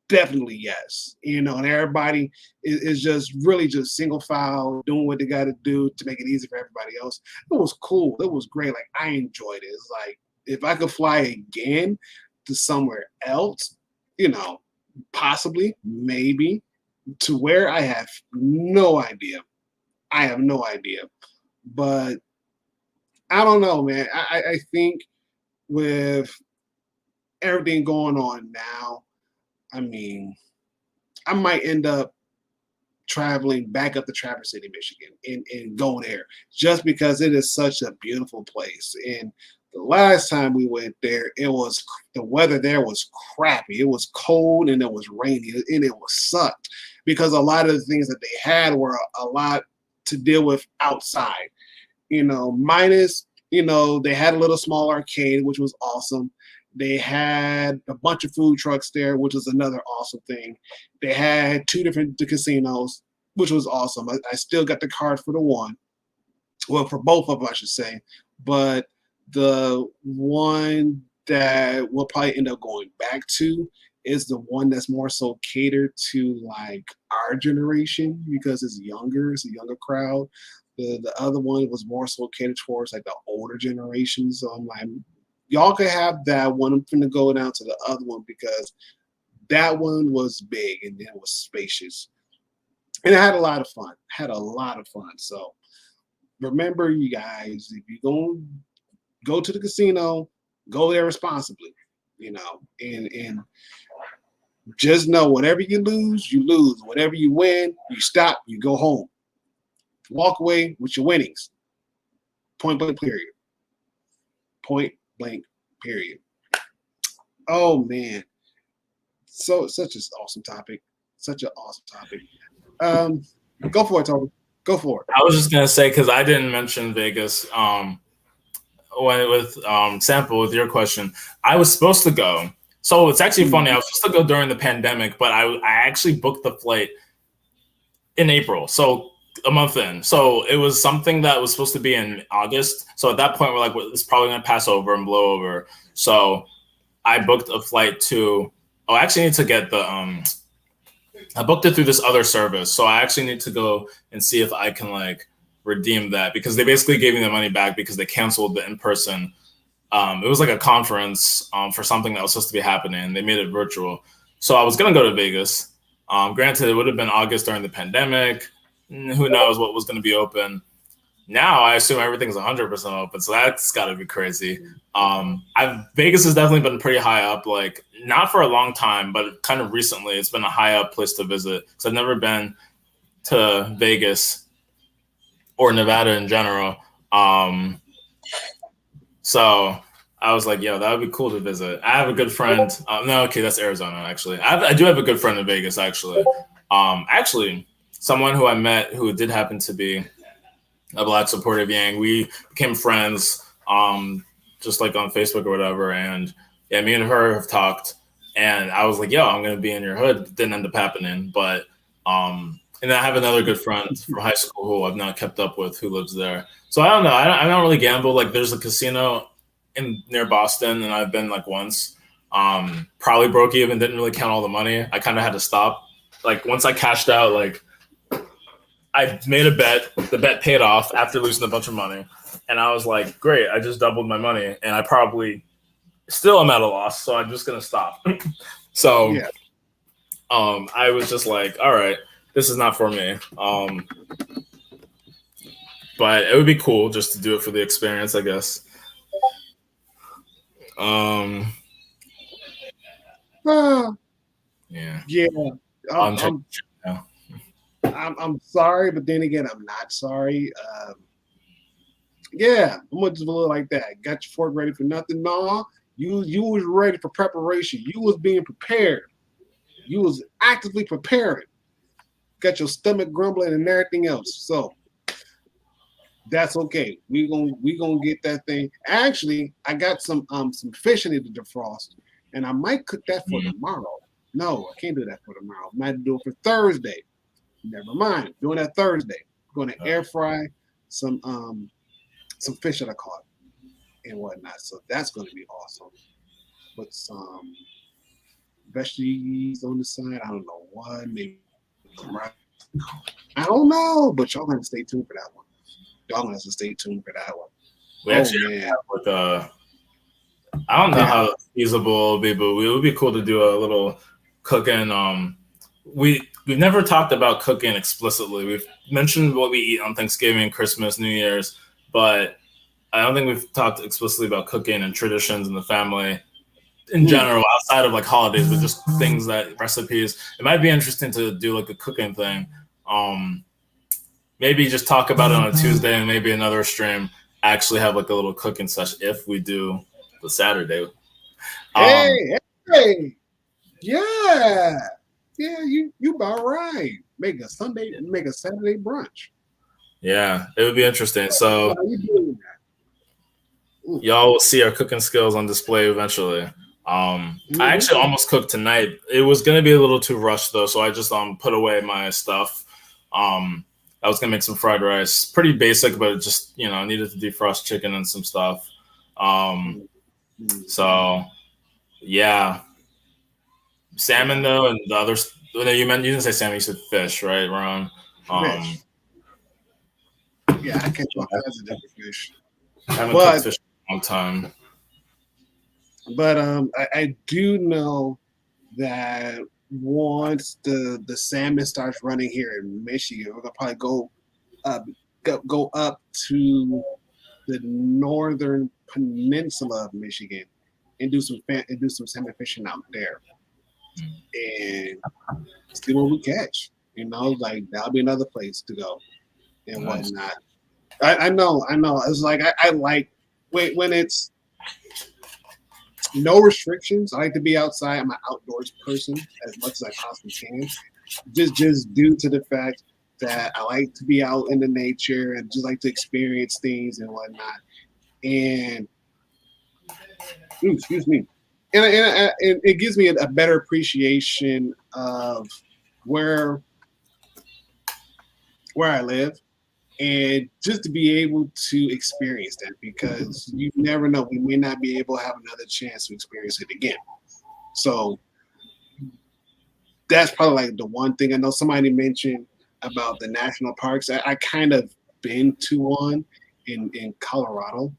definitely yes. And everybody is just really just single file doing what they got to do to make it easy for everybody else. It was cool. It was great. Like I enjoyed it. It's like if I could fly again to somewhere else, possibly, maybe, to where I have no idea. I have no idea. But I don't know, man. I think with everything going on now, I mean, I might end up traveling back up to Traverse City, Michigan, and go there just because it is such a beautiful place. And the last time we went there, the weather there was crappy. It was cold and it was rainy and it was sucked because a lot of the things that they had were a lot to deal with outside. Minus, they had a little small arcade, which was awesome. They had a bunch of food trucks there, which was another awesome thing. They had two different casinos, which was awesome. I still got the card for the one. Well, for both of them, I should say. But the one that we'll probably end up going back to is the one that's more so catered to like our generation because it's younger, it's a younger crowd. The other one was more so catered towards like the older generation. So I'm like, y'all could have that one. I'm gonna go down to the other one because that one was big and it was spacious. And I had a lot of fun. Had a lot of fun. So remember, you guys, if you're going to go to the casino, go there responsibly, and just know whatever you lose, you lose. Whatever you win, you stop, you go home. Walk away with your winnings. Point blank, period. Point blank, period. Oh, man. So, such an awesome topic. Such an awesome topic. Go for it, Toby. Go for it. I was just gonna say, because I didn't mention Vegas. With Sample, with your question, I was supposed to go. So it's actually funny. I was supposed to go during the pandemic, but I actually booked the flight in April, so a month in. So it was something that was supposed to be in August. So at that point, we're like, well, it's probably gonna pass over and blow over. So I booked a flight to. Oh, I actually need to get the I booked it through this other service, so I actually need to go and see if I can like redeem that because they basically gave me the money back because they canceled the in-person. It was like a conference for something that was supposed to be happening. They made it virtual, so I was gonna go to Vegas. Granted, it would have been August during the pandemic. Who knows what was going to be open? Now I assume everything's 100% open, so that's got to be crazy. Vegas has definitely been pretty high up, like not for a long time, but kind of recently, it's been a high up place to visit. So I've never been to Vegas or Nevada in general. So I was like, yo, that would be cool to visit. I have a good friend. No, okay, that's Arizona, actually. I do have a good friend in Vegas, actually. Actually, someone who I met who did happen to be a Black supportive Yang. We became friends, just like on Facebook or whatever. And yeah, me and her have talked. And I was like, yo, I'm going to be in your hood. It didn't end up happening. But, and then I have another good friend from high school who I've not kept up with who lives there. So I don't know. I don't really gamble. Like there's a casino near Boston and I've been like once. Probably broke even, didn't really count all the money. I kind of had to stop. Like once I cashed out, like, I made a bet. The bet paid off after losing a bunch of money. And I was like, great, I just doubled my money. And I probably still am at a loss. So I'm just going to stop. So yeah. I was just like, all right, this is not for me. But it would be cool just to do it for the experience, I guess. Yeah. I'm sorry, but then again, I'm not sorry. Yeah, I'm just a little like that. Got your fork ready for nothing. No, you was ready for preparation. You was being prepared. You was actively preparing. Got your stomach grumbling and everything else. So that's okay. We gonna get that thing. Actually, I got some fish I need to defrost, and I might cook that for tomorrow. No, I can't do that for tomorrow. I might do it for Thursday. Never mind. Doing that Thursday. I'm going to air fry some fish that I caught and whatnot. So that's going to be awesome. Put some veggies on the side. I don't know what. Maybe I don't know. But y'all going to stay tuned for that one. Y'all going to stay tuned for that one. We actually have like I don't know how feasible it will be, but it would be cool to do a little cooking. We've never talked about cooking explicitly. We've mentioned what we eat on Thanksgiving, Christmas, New Year's, but I don't think we've talked explicitly about cooking and traditions in the family in general, outside of like holidays, but just things recipes. It might be interesting to do like a cooking thing. Maybe just talk about it on a Tuesday and maybe another stream actually have like a little cooking session if we do the Saturday. Hey, yeah. Yeah, you about right. Make a Saturday brunch. Yeah, it would be interesting. So y'all will see our cooking skills on display eventually. I actually almost cooked tonight. It was gonna be a little too rushed though, so I just put away my stuff. I was gonna make some fried rice, pretty basic, but it just I needed to defrost chicken and some stuff. So yeah. salmon though, and the others. You didn't say salmon. You said fish, right, Ron? Fish. Yeah, I catch all kinds of different fish. I haven't cooked fish in a long time. But I do know that once the salmon starts running here in Michigan, we're gonna probably go up to the northern peninsula of Michigan and do some salmon fishing out there and see what we catch. You know, like that'll be another place to go and whatnot. I know. It's like I like when it's no restrictions. I like to be outside. I'm an outdoors person as much as I possibly can. Just due to the fact that I like to be out in the nature and just like to experience things and whatnot. And excuse me. And it gives me a better appreciation of where I live, and just to be able to experience that, because you never know, we may not be able to have another chance to experience it again. So that's probably like the one thing. I know somebody mentioned about the national parks. I kind of been to one in Colorado,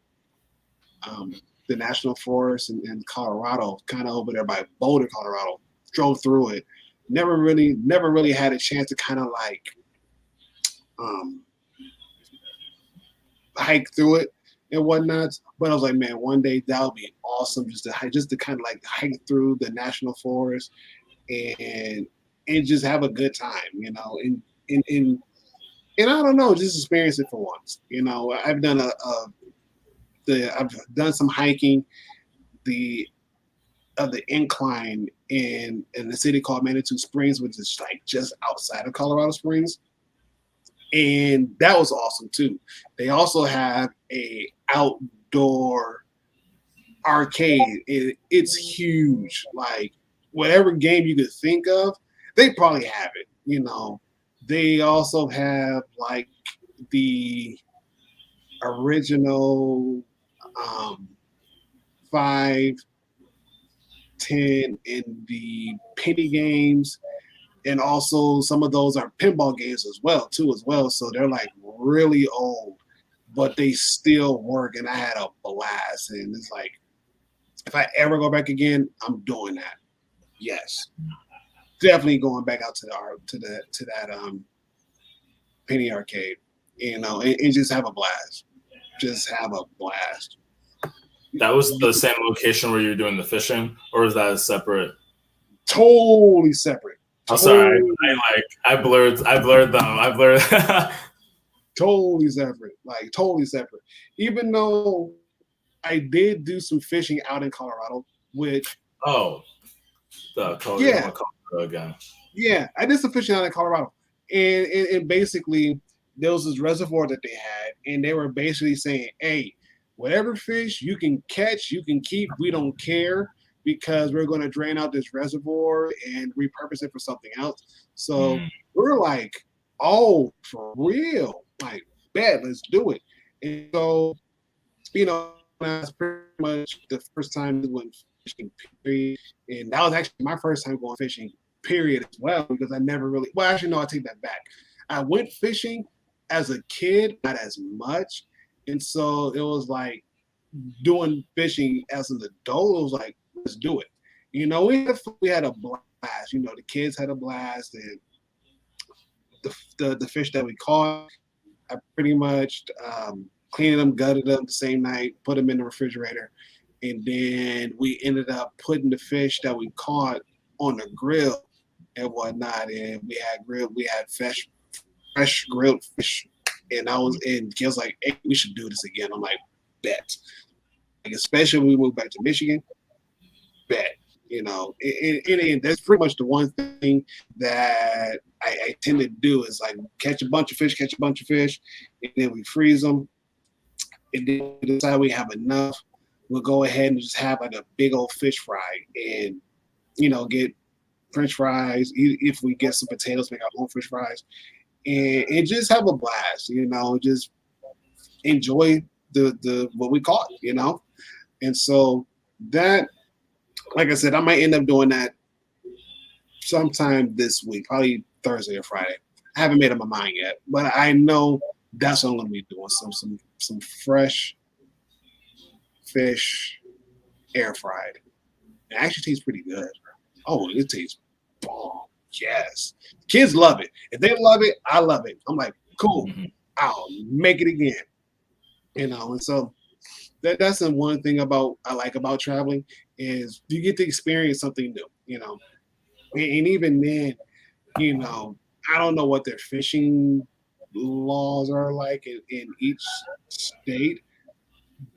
the national forest in Colorado, kind of over there by Boulder, Colorado. Drove through it. Never really had a chance to kind of like hike through it and whatnot. But I was like, man, one day that would be awesome, just to kind of like hike through the national forest and just have a good time, you know, and I don't know, just experience it for once. You know, I've done I've done some hiking the incline in the city called Manitou Springs, which is like just outside of Colorado Springs. And that was awesome too. They also have a outdoor arcade. It's huge. Like whatever game you could think of, they probably have it. You know, they also have like the original 5, 10, and the penny games, and also some of those are pinball games as well. So they're like really old, but they still work, and I had a blast. And it's like, if I ever go back again, I'm doing that. Yes, definitely going back out to that penny arcade, you know, and just have a blast. Just have a blast. That was the same location where you were doing the fishing, or is that separate? Totally separate. I'm sorry, I blurred them. Totally separate. Like totally separate. Even though I did do some fishing out in Colorado, which Colorado again. Yeah, I did some fishing out in Colorado, and basically there was this reservoir that they had, and they were basically saying, "Hey, whatever fish you can catch, you can keep. We don't care, because we're going to drain out this reservoir and repurpose it for something else." So we're like, "Oh, for real? Like, bet, let's do it." And so, you know, that's pretty much the first time we went fishing, period. And that was actually my first time going fishing, period, as well, because I never really, well, actually, no, I take that back. I went fishing as a kid, not as much. And so it was like doing fishing as an adult. It was like, let's do it. You know, we had a blast. You know, the kids had a blast, and the fish that we caught, I pretty much cleaned them, gutted them the same night, put them in the refrigerator, and then we ended up putting the fish that we caught on the grill and whatnot. And we had fresh grilled fish, and Gil's like, "Hey, we should do this again." I'm like, "Bet." Like, especially when we moved back to Michigan, bet. You know, and that's pretty much the one thing that I tend to do is like catch a bunch of fish, and then we freeze them. And then we decide we have enough, we'll go ahead and just have like a big old fish fry, and, you know, get French fries. If we get some potatoes, make our own French fries, and just have a blast. You know, just enjoy the what we caught. You know, and so that, like I said, I might end up doing that sometime this week, probably Thursday or Friday. I haven't made up my mind yet, but I know that's what I'm going to be doing. Some fresh fish air fried. It actually tastes pretty good. Oh, it tastes bomb. Yes. Kids love it. If they love it, I love it. I'm like, cool. I'll make it again. And so that's the one thing I like about traveling is you get to experience something new, and even then, I don't know what their fishing laws are like in each state,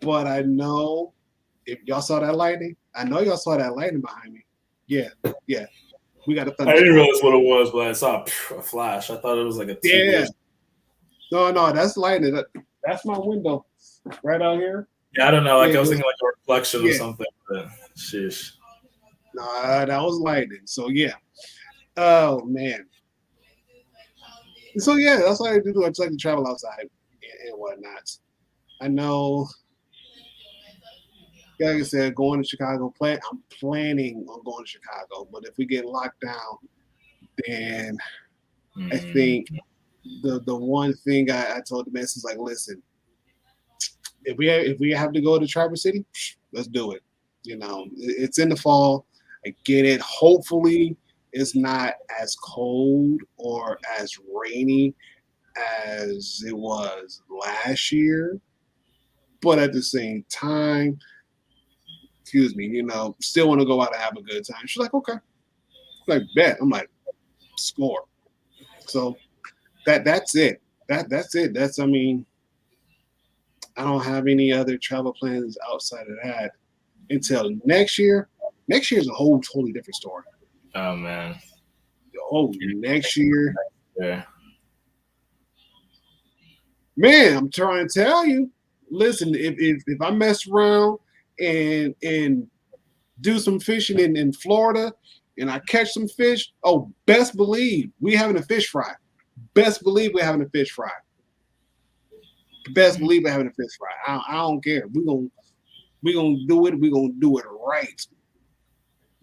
but I know if y'all saw that lightning, I know y'all saw that lightning behind me. Yeah, yeah. We got a I didn't thunderstorm. realize what it was, but I saw a flash. I thought it was like a TV. Yeah. No, that's lightning. That's my window right out here. Yeah, I don't know. Like Yeah, I was thinking like a reflection of yeah. something. But sheesh. No, that was lightning. So yeah. Oh man. So yeah, that's what I do. I just like to travel outside and whatnot. I know, like I said, going to Chicago. I'm planning on going to Chicago, but if we get locked down, then I think the one thing I told the mess is like, listen, if we have to go to Traverse City, let's do it. It's in the fall. I get it. Hopefully, it's not as cold or as rainy as it was last year. But at the same time, excuse me, still want to go out and have a good time. She's like, okay. Like, bet. I'm like, score. So that's it. That's it. I mean, I don't have any other travel plans outside of that until next year. Next year is a whole totally different story. Oh man. Oh, next year. Yeah. Man, I'm trying to tell you. Listen, if I mess around and do some fishing in Florida and I catch some fish, oh, best believe we having a fish fry. Best believe we're having a fish fry. Best believe we're having a fish fry. I don't care. We're gonna do it. We're gonna do it right.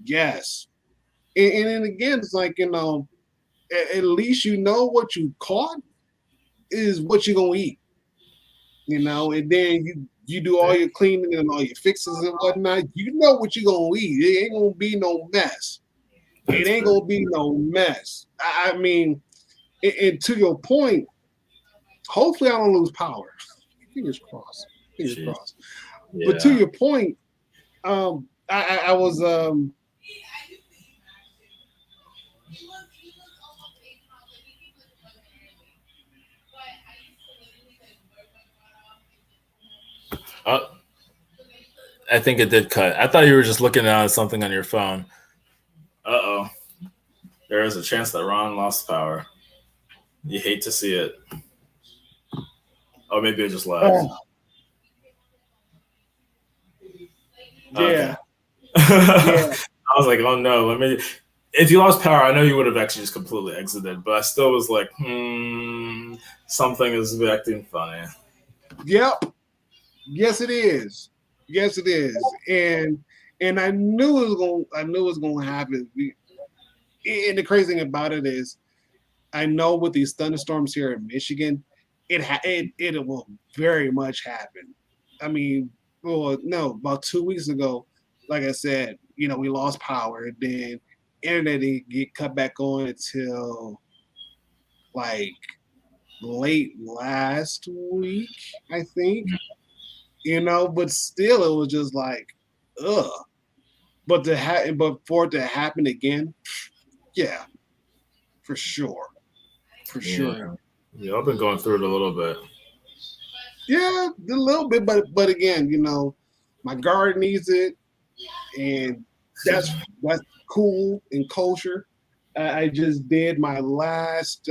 Yes. And then again, it's like, at least what you caught is what you're gonna eat. And then you do all your cleaning and all your fixes and whatnot. You know what you're gonna eat. It ain't gonna be no mess. It ain't gonna be no mess. I mean, and to your point, hopefully I don't lose power. Fingers crossed. Fingers crossed. Yeah. But to your point, I was I think it did cut. I thought you were just looking at something on your phone. Uh-oh. There is a chance that Ron lost power. You hate to see it. Oh, maybe it just lagged. Yeah. Okay. Yeah. I was like, oh no, if you lost power, I know you would have actually just completely exited, but I still was like, something is acting funny. Yep. Yes, it is. Yes, it is. And I knew it was gonna happen. And the crazy thing about it is, I know with these thunderstorms here in Michigan, it will very much happen. I mean, about 2 weeks ago, like I said, we lost power. And then internet didn't get cut back on until like late last week, I think. But still, it was just like, ugh. But for it to happen again, yeah, for sure. For sure. Yeah, I've been going through it a little bit. Yeah, a little bit, but again, my garden needs it, and that's cool and kosher. I just did my last.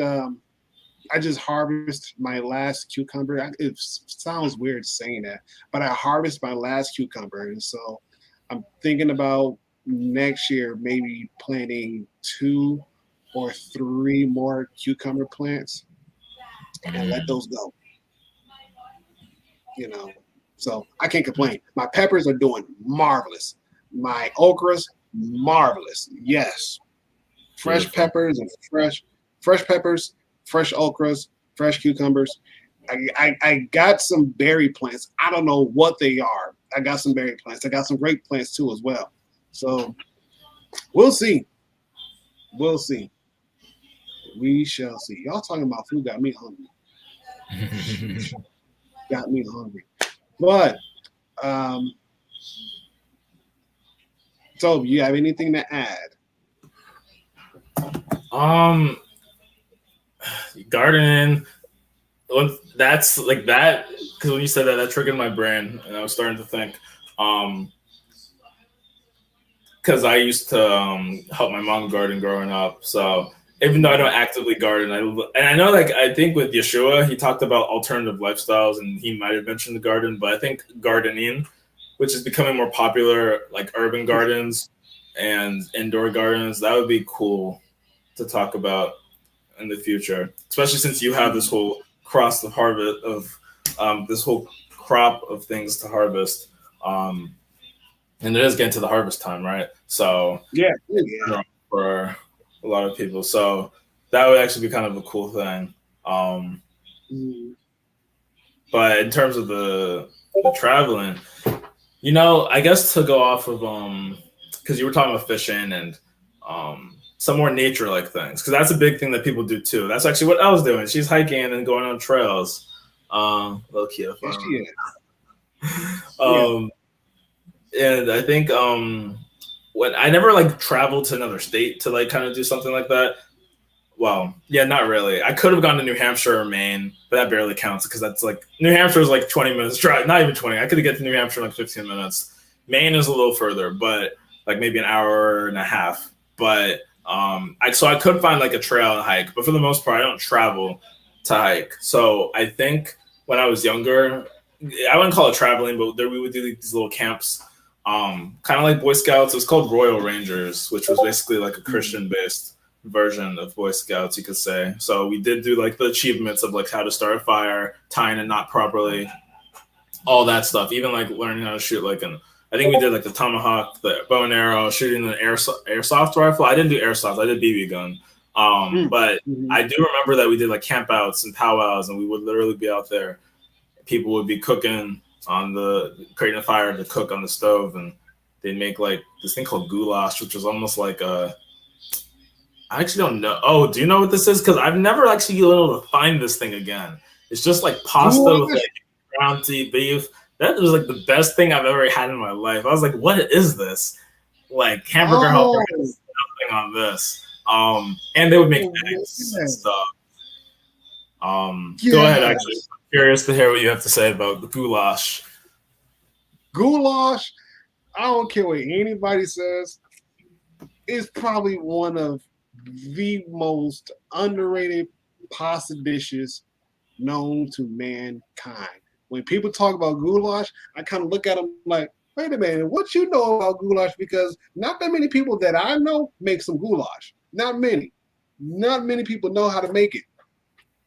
I just harvested my last cucumber. It sounds weird saying that, but I harvested my last cucumber, and so I'm thinking about next year maybe planting 2 or 3 more cucumber plants and let those go. So I can't complain. My peppers are doing marvelous. My okras, marvelous. Yes. fresh Beautiful. peppers and fresh peppers, fresh okras, fresh cucumbers. I got some berry plants. I don't know what they are. I got some berry plants. I got some grape plants too as well. So we'll see. We'll see. We shall see. Y'all talking about food got me hungry. Sheesh, got me hungry. But Toby, you have anything to add? Um, gardening. That's like that because when you said that, that triggered my brain, and I was starting to think. Um, because I used to help my mom garden growing up. So even though I don't actively garden, and I know like I think with Yeshua he talked about alternative lifestyles, and he might have mentioned the garden, but I think gardening, which is becoming more popular, like urban gardens and indoor gardens, that would be cool to talk about in the future, especially since you have this whole cross of harvest of this whole crop of things to harvest. Um, and it is getting to the harvest time, right? So Yeah, it's yeah. for a lot of people. So that would actually be kind of a cool thing. Um, Mm. but in terms of the traveling, you know, I guess to go off of because you were talking about fishing and some more nature like things, because that's a big thing that people do too. That's actually what I was doing. She's hiking and going on trails. Low key, if I Yes, she remember. is. Yeah. Um, and I think when I never like traveled to another state to like kind of do something like that. Well, yeah, not really. I could have gone to New Hampshire or Maine, but that barely counts because that's like New Hampshire is like 20 minutes drive, not even 20. I could get to New Hampshire in like 15 minutes. Maine is a little further, but like maybe an hour and a half. But I could find like a trail and hike, but for the most part, I don't travel to hike. So I think when I was younger, I wouldn't call it traveling, but there we would do these little camps, kind of like Boy Scouts. It was called Royal Rangers, which was basically like a Christian based version of Boy Scouts, you could say. So we did do like the achievements of like how to start a fire, tying a knot properly, all that stuff. Even like learning how to shoot like an. I think we did like the tomahawk, the bow and arrow, shooting an airsoft rifle. I didn't do airsoft. I did BB gun. But Mm-hmm. I do remember that we did like campouts and powwows, and we would literally be out there. People would be cooking on the creating a fire to cook on the stove, and they'd make like this thing called goulash, which was almost like a I actually don't know. Oh, do you know what this is? Because I've never actually been able to find this thing again. It's just like pasta with Goulash. like ground beef. That was like the best thing I've ever had in my life. I was like, what is this? Like hamburger helper Oh, has nothing on this. And they would make eggs and yeah. stuff. Go ahead, actually. Yes. I'm curious to hear what you have to say about the goulash. Goulash. I don't care what anybody says. It's probably one of the most underrated pasta dishes known to mankind. When people talk about goulash, I kind of look at them like, wait a minute, what you know about goulash? Because not that many people that I know make some goulash. Not many. Not many people know how to make it.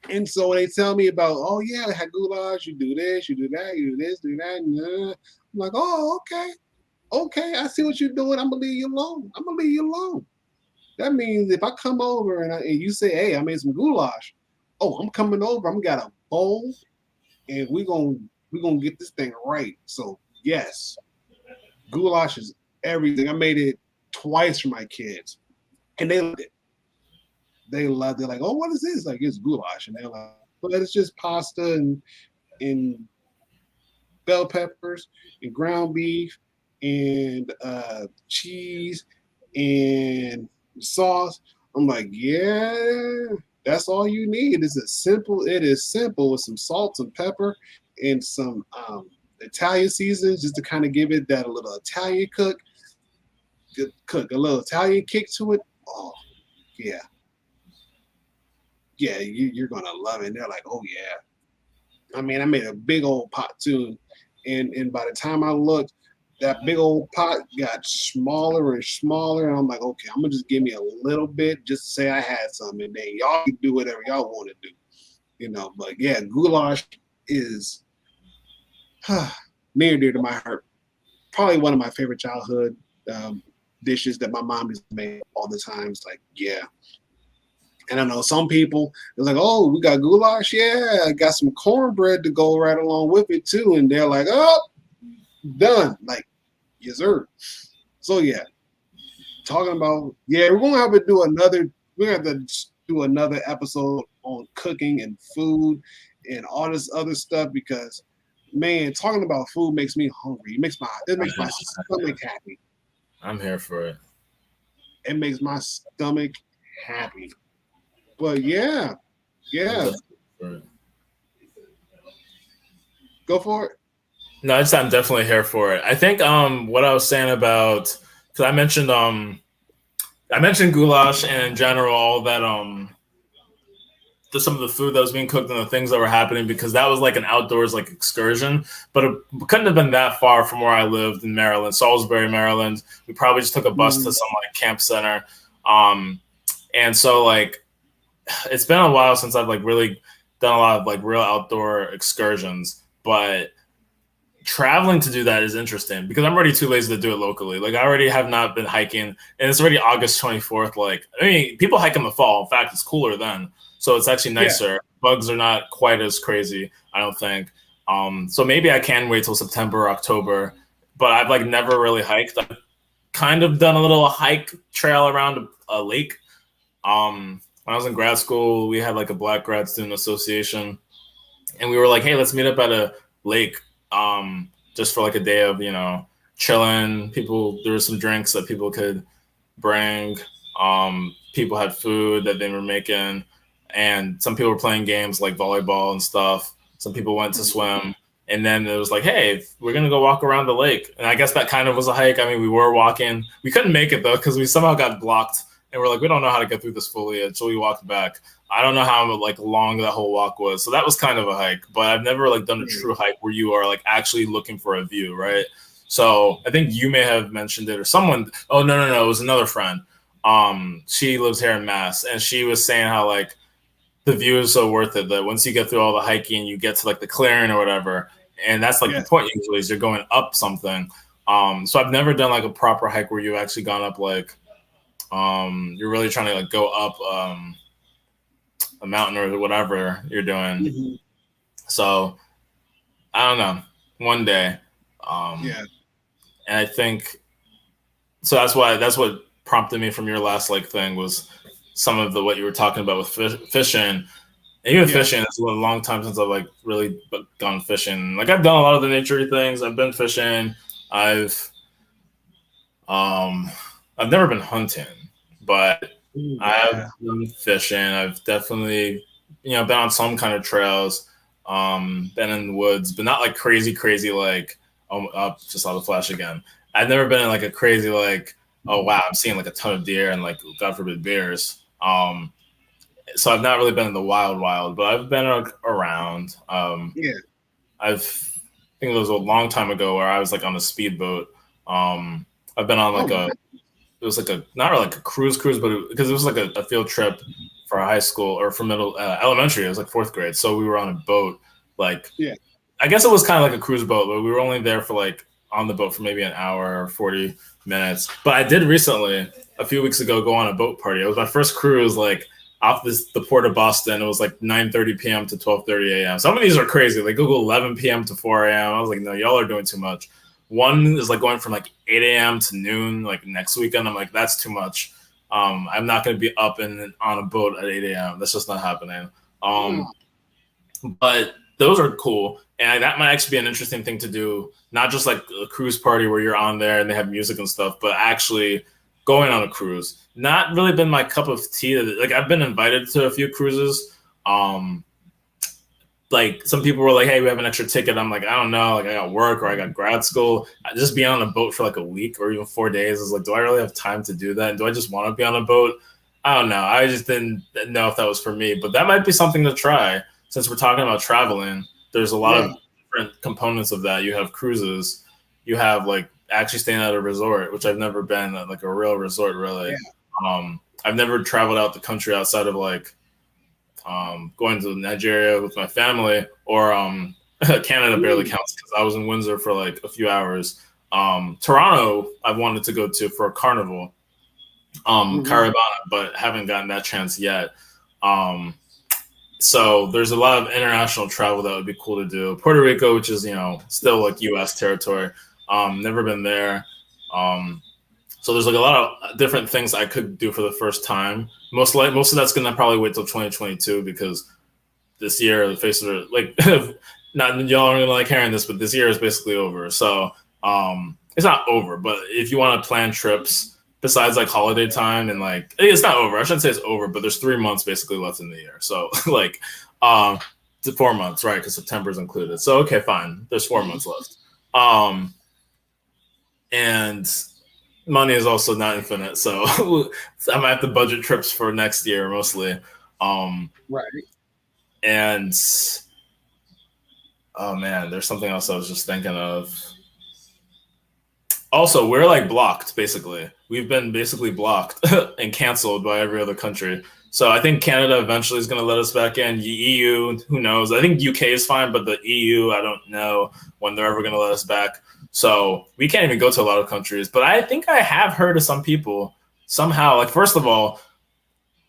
And so they tell me about, oh yeah, I had goulash, you do this, you do that, you do this, do that. I'm like, oh, okay. Okay, I see what you're doing. I'm gonna leave you alone. I'm gonna leave you alone. That means if I come over and you say, hey, I made some goulash, oh, I'm coming over. I'm got a bowl and we're gonna get this thing right. So yes, goulash is everything. I made it twice for my kids, and they loved it. They loved it. Like, oh, what is this? Like, it's goulash, and they're like, but it's just pasta and bell peppers and ground beef and cheese and sauce. I'm like, yeah, that's all you need. It is simple with some salt, some pepper, and some Italian seasons just to kind of give it that little Italian a little Italian kick to it. Oh, yeah. Yeah, you're gonna love it. And they're like, oh yeah. I mean, I made a big old pot too. And by the time I looked, that big old pot got smaller and smaller. And I'm like, okay, I'm gonna just give me a little bit just to say I had some, and then y'all can do whatever y'all want to do, you know. But yeah, goulash is near and dear to my heart. Probably one of my favorite childhood. Um, dishes that my mom used to make all the time. It's like, yeah. And I know some people, they're like, oh, we got goulash? Yeah, I got some cornbread to go right along with it too. And they're like, oh, done. Like, yes, sir. So yeah, talking about, yeah, we're gonna have to do another episode on cooking and food and all this other stuff because man, talking about food makes me hungry. It makes my stomach happy. I'm here for it. It makes my stomach happy. But yeah. Go for it. No, I'm definitely here for it. I think what I was saying about, because I mentioned goulash and in general all that some of the food that was being cooked and the things that were happening because that was like an outdoors like excursion, but it couldn't have been that far from where I lived in Maryland, Salisbury, Maryland. We probably just took a bus to some like camp center, and so like it's been a while since I've like really done a lot of like real outdoor excursions, but traveling to do that is interesting because I'm already too lazy to do it locally. Like I already have not been hiking, and it's already August 24th. Like I mean, people hike in the fall. In fact, it's cooler then. So it's actually nicer. Yeah. Bugs are not quite as crazy, I don't think. So maybe I can wait till September or October, but I've like never really hiked. I've kind of done a little hike trail around a lake. When I was in grad school, we had like a Black Grad Student Association, and we were like, hey, let's meet up at a lake just for like a day of, chilling. There were some drinks that people could bring. People had food that they were making. And some people were playing games like volleyball and stuff. Some people went to swim. And then it was like, hey, we're going to go walk around the lake. And I guess that kind of was a hike. I mean, we were walking. We couldn't make it, though, because we somehow got blocked. And we're like, we don't know how to get through this foliage. So we walked back. I don't know how like long that whole walk was. So that was kind of a hike. But I've never like done a true hike where you are like actually looking for a view, right? So I think you may have mentioned it or someone. Oh, no. It was another friend. She lives here in Mass. And she was saying how like, the view is so worth it that once you get through all the hiking, you get to like the clearing or whatever. And that's like the point usually is you're going up something. So I've never done like a proper hike where you've actually gone up like you're really trying to like go up a mountain or whatever you're doing. Mm-hmm. So I don't know. One day. And I think so that's what prompted me from your last like thing was some of what you were talking about with fishing. And even fishing, it's a long time since I've like really gone fishing. Like I've done a lot of the nature things. I've been fishing. I've never been hunting, but I've been fishing. I've definitely, been on some kind of trails, been in the woods, but not like crazy, like, just saw the flash again. I've never been in like a crazy, like, oh wow, I'm seeing like a ton of deer and like, God forbid, bears. So I've not really been in the wild, but I've been around. I think it was a long time ago where I was like on a speedboat. I've been on like it was like not really like a cruise, but because it was like a field trip for high school or for elementary. It was like 4th grade. So we were on a boat. Like, I guess it was kind of like a cruise boat, but we were only there for like on the boat for maybe an hour or 40 minutes. But I did recently, a few weeks ago, go on a boat party. It was my first cruise, like off the port of Boston. It was like 9:30 p.m. to 12:30 a.m. Some of these are crazy. Like Google 11 p.m. to 4 a.m. I was like, no, y'all are doing too much. One is like going from like 8 a.m. to noon, like next weekend. I'm like, that's too much. I'm not going to be up and on a boat at 8 a.m. That's just not happening. But those are cool. And that might actually be an interesting thing to do. Not just like a cruise party where you're on there and they have music and stuff, but actually going on a cruise. Not really been my cup of tea. Like I've been invited to a few cruises. Like some people were like, hey, we have an extra ticket. I'm like, I don't know. Like I got work or I got grad school. Just being on a boat for like a week or even 4 days is like, do I really have time to do that? And do I just want to be on a boat? I don't know. I just didn't know if that was for me, but that might be something to try. Since we're talking about traveling, there's a lot of different components of that. You have cruises, you have like actually staying at a resort, which I've never been at, like a real resort really. I've never traveled out the country outside of like going to Nigeria with my family or Canada barely counts because I was in Windsor for like a few hours. Toronto, I wanted to go to for a carnival, Caravana, but haven't gotten that chance yet. So there's a lot of international travel that would be cool to do. Puerto Rico, which is still like U.S. territory, never been there. So there's like a lot of different things I could do for the first time. Most of that's gonna probably wait till 2022 because this year the faces are like not y'all aren't gonna like hearing this, but this year is basically over. So it's not over, but if you want to plan trips besides like holiday time and like it's not over. I shouldn't say it's over, but there's 3 months basically left in the year. So like 4 months, right? Because September's included. So okay, fine. There's 4 months left. And money is also not infinite, so I might have to budget trips for next year mostly. Right. And oh man, there's something else I was just thinking of. Also, we're like blocked basically. We've been basically blocked and canceled by every other country. So I think Canada eventually is going to let us back in. The EU, who knows? I think UK is fine, but the EU, I don't know when they're ever going to let us back. So we can't even go to a lot of countries. But I think I have heard of some people somehow. Like, first of all,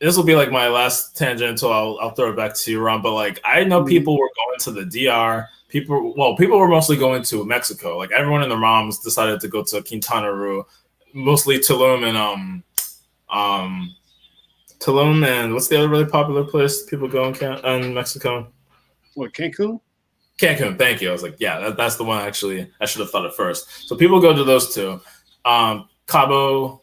this will be like my last tangent, so I'll throw it back to you, Ron. But like, I know people were going to the DR. People were mostly going to Mexico. Like everyone and their moms decided to go to Quintana Roo, mostly Tulum and what's the other really popular place people go in Mexico? What, Cancun? Cancun, thank you. I was like, yeah, that's the one actually I should have thought of first. So people go to those two. Cabo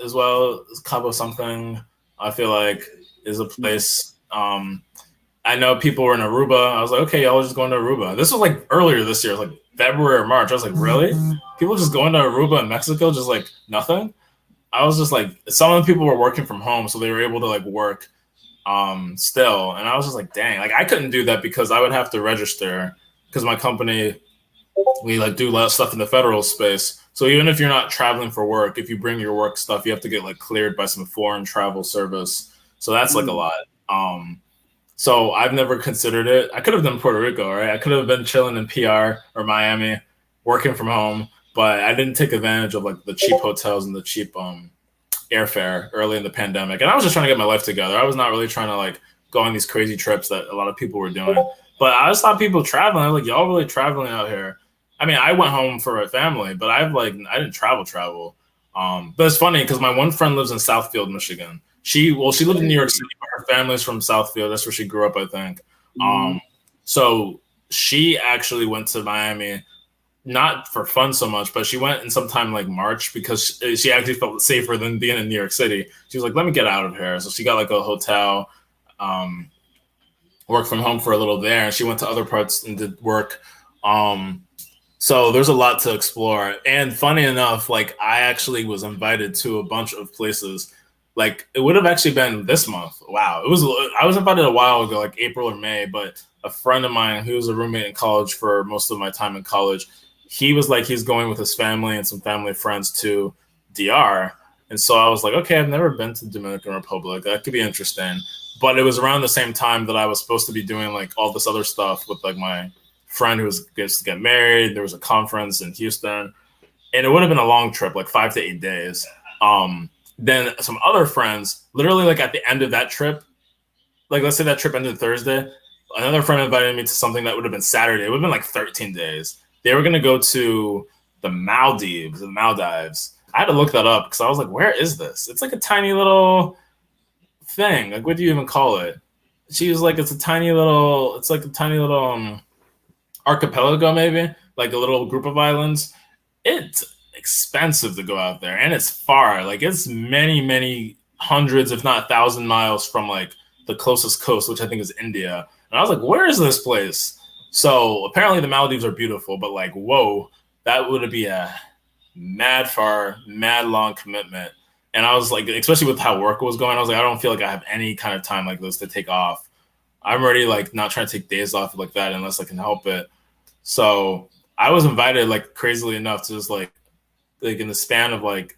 as well, Cabo something, I feel like is a place. I know people were in Aruba. I was like, okay, y'all are just going to Aruba. This was like earlier this year, like February or March. I was like, really? People just going to Aruba and Mexico, just like nothing? I was just like, some of the people were working from home, so they were able to like work still. And I was just like, dang, like I couldn't do that because I would have to register because my company, we like do a lot of stuff in the federal space. So even if you're not traveling for work, if you bring your work stuff, you have to get like cleared by some foreign travel service. So that's like a lot. So I've never considered it. I could have done Puerto Rico, right? I could have been chilling in PR or Miami, working from home, but I didn't take advantage of like the cheap hotels and the cheap airfare early in the pandemic. And I was just trying to get my life together. I was not really trying to like go on these crazy trips that a lot of people were doing. But I just saw people traveling. I was like, y'all really traveling out here. I mean, I went home for a family, but I didn't travel. But it's funny because my one friend lives in Southfield, Michigan. She lived in New York City, but her family's from Southfield. That's where she grew up, I think. So she actually went to Miami, not for fun so much, but she went in sometime like March because she actually felt safer than being in New York City. She was like, let me get out of here. So she got like a hotel, worked from home for a little there, and she went to other parts and did work. So there's a lot to explore. And funny enough, like I actually was invited to a bunch of places. Like it would have actually been this month. Wow. I was invited a while ago, like April or May, but a friend of mine who was a roommate in college for most of my time in college, he was like, he's going with his family and some family friends to DR. And so I was like, okay, I've never been to Dominican Republic. That could be interesting. But it was around the same time that I was supposed to be doing like all this other stuff with like my friend who was going to get married. There was a conference in Houston, and it would have been a long trip, like 5 to 8 days. Then some other friends, literally like at the end of that trip, like let's say that trip ended Thursday, another friend invited me to something that would have been Saturday. It would have been like 13 days. They were going to go to the Maldives. I had to look that up because I was like, where is this? It's like a tiny little thing. Like, what do you even call it? She was like, it's like a tiny little archipelago, maybe like a little group of islands. It's expensive to go out there, and it's far. Like it's many hundreds, if not 1,000 miles from like the closest coast, which I think is India. And I was like, where is this place? So apparently the Maldives are beautiful, but like, whoa, that would be a mad far, mad long commitment. And I was like, especially with how work was going, I was like, I don't feel like I have any kind of time like this to take off. I'm already like not trying to take days off like that unless I can help it. So I was invited like crazily enough to just like in the span of like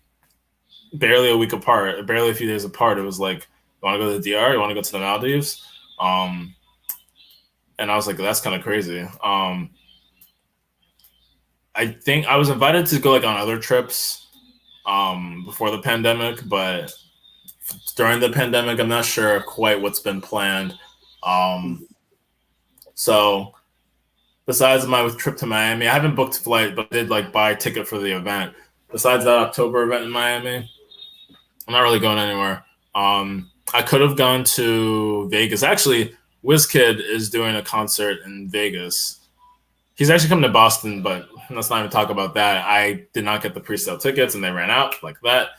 barely a week apart, barely a few days apart. It was like, you want to go to the DR? You want to go to the Maldives? And I was like, that's kind of crazy. I I think I was invited to go like on other trips before the pandemic, but during the pandemic, I'm not sure quite what's been planned. Um, so besides my trip to Miami, I haven't booked a flight, but I did like buy a ticket for the event. Besides that October event in Miami, I'm not really going anywhere. I could have gone to Vegas. Actually, WizKid is doing a concert in Vegas. He's actually coming to Boston, but let's not even talk about that. I did not get the pre-sale tickets, and they ran out like that.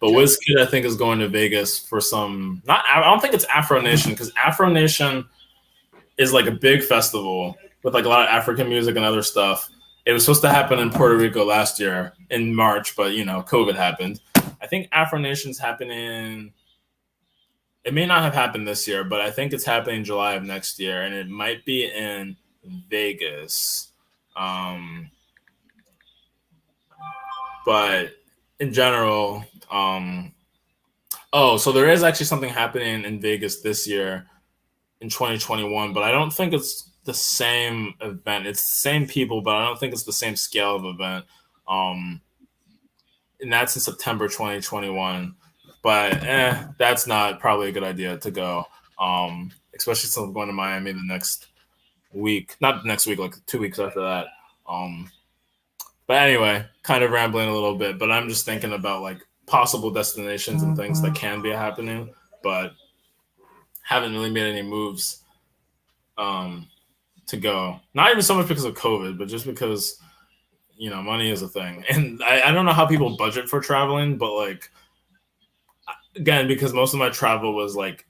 But Okay. WizKid, I think, is going to Vegas for some. Not, I don't think it's Afro Nation because Afro Nation is like a big festival with like a lot of African music and other stuff. It was supposed to happen in Puerto Rico last year in March, but COVID happened. I think Afro Nation's happening. It may not have happened this year, but I think it's happening July of next year, and it might be in Vegas. Um, but in general, so there is actually something happening in Vegas this year in 2021, but I don't think it's the same event. It's the same people, but I don't think it's the same scale of event. Um, and that's in September 2021. But that's not probably a good idea to go. Especially since I'm going to Miami the next week. Not next week, like 2 weeks after that. But anyway, kind of rambling a little bit, but I'm just thinking about like possible destinations and things that can be happening, but haven't really made any moves to go. Not even so much because of COVID, but just because money is a thing, and I don't know how people budget for traveling, but like again, because most of my travel was like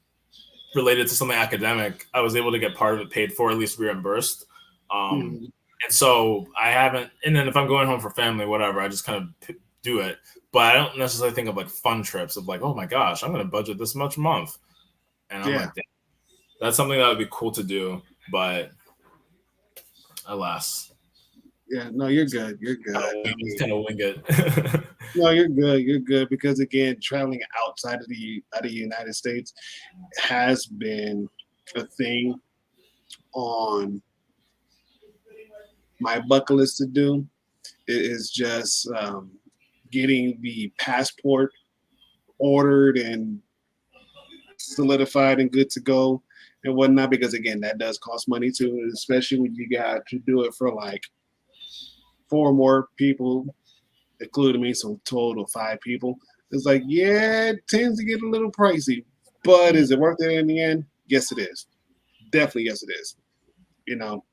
related to something academic, I was able to get part of it paid for, at least reimbursed. Mhm. And so I haven't. And then if I'm going home for family, whatever, I just kind of do it. But I don't necessarily think of like fun trips of like, oh my gosh, I'm going to budget this much a month, and I'm Yeah. like, that's something that would be cool to do, but alas, Yeah. No, you're good. You're good. I just mean, kind of wing it. no, you're good. You're good because again, traveling outside of the United States has been a thing on my bucket list to do. It is just getting the passport ordered and solidified and good to go and whatnot. Because again, that does cost money too, especially when you got to do it for like 4 more people, including me, so total 5 people. It's like, yeah, it tends to get a little pricey, but is it worth it in the end? Yes, it is. Definitely, yes, it is. You know,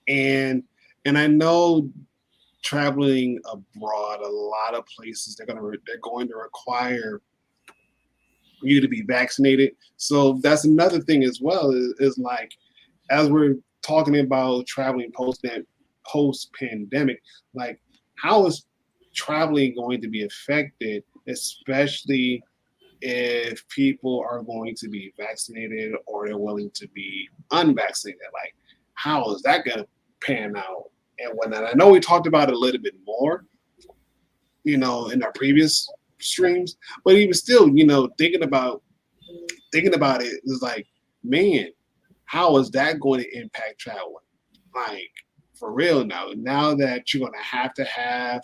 and and I know traveling abroad, a lot of places they're going to require you to be vaccinated. So that's another thing as well. Is like as we're talking about traveling post pandemic, like how is traveling going to be affected, especially if people are going to be vaccinated or they're willing to be unvaccinated? Like, how is that going to pan out and whatnot? I know we talked about it a little bit more, in our previous streams, but even still, thinking about it is like, man, how is that going to impact traveling? Like, for real now that you're going to have,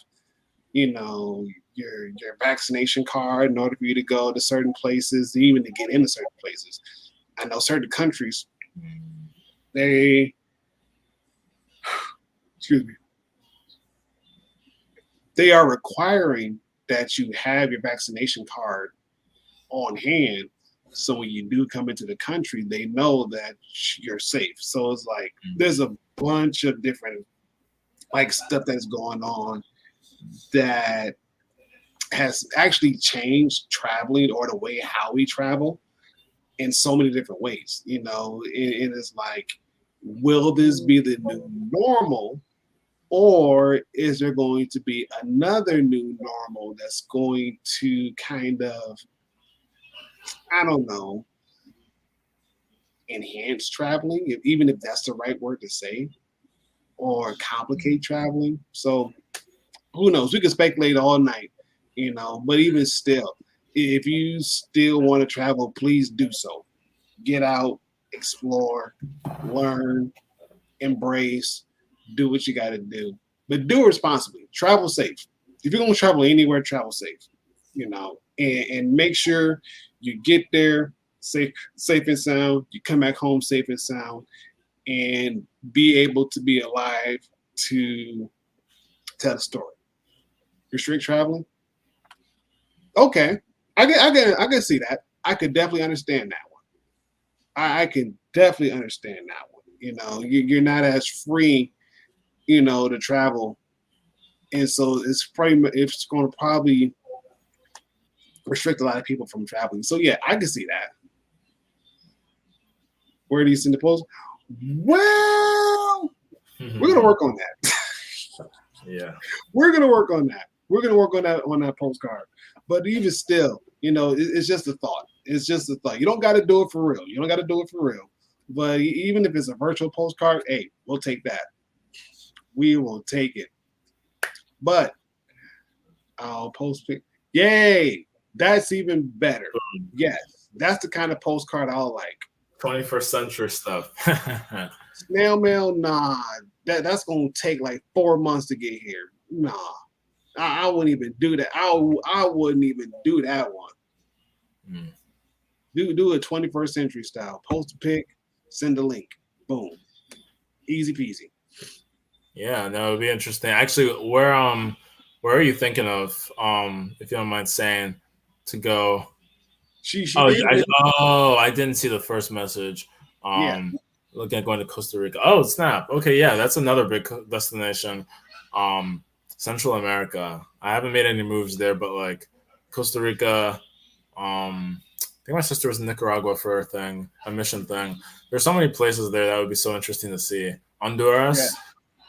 your vaccination card in order for you to go to certain places, even to get into certain places. I know certain countries, they, excuse me, they are requiring that you have your vaccination card on hand. So when you do come into the country, they know that you're safe. So it's like there's a bunch of different like stuff that's going on that has actually changed traveling or the way how we travel in so many different ways. And it's like, will this be the new normal? Or is there going to be another new normal that's going to kind of, I don't know, enhance traveling, even if that's the right word to say, or complicate traveling? So who knows? We can speculate all night, but even still, if you still want to travel, please do so. Get out, explore, learn, embrace, do what you got to do. but do it responsibly. Travel safe. If you're gonna travel anywhere, travel safe. And make sure you get there safe and sound. You come back home safe and sound, and be able to be alive to tell the story. Restrict traveling. Okay, I can see that. I could definitely understand that one. I can definitely understand that one. You're not as free, to travel, and so it's going to probably restrict a lot of people from traveling. So yeah, I can see that. Where do you send the post? Well, we're gonna work on that. Yeah, we're gonna work on that. We're gonna work on that postcard. But even still, it's just a thought. It's just a thought. You don't got to do it for real. You don't got to do it for real. But even if it's a virtual postcard, hey, we'll take that. We will take it. But I'll post pic. Yay! That's even better. Yes, that's the kind of postcard I'll like. 21st century stuff. Snail mail, nah. That's gonna take like 4 months to get here. Nah, I wouldn't even do that. I wouldn't even do that one. Do a 21st century style. Post a pic, send a link. Boom. Easy peasy. Yeah, no, it'd be interesting. Actually, where are you thinking of? If you don't mind saying, to go. I didn't see the first message. Looking at going to Costa Rica. Oh, snap. Okay, yeah, that's another big destination. Central America. I haven't made any moves there, but like Costa Rica. I think my sister was in Nicaragua for a mission thing. There's so many places there that would be so interesting to see. Honduras.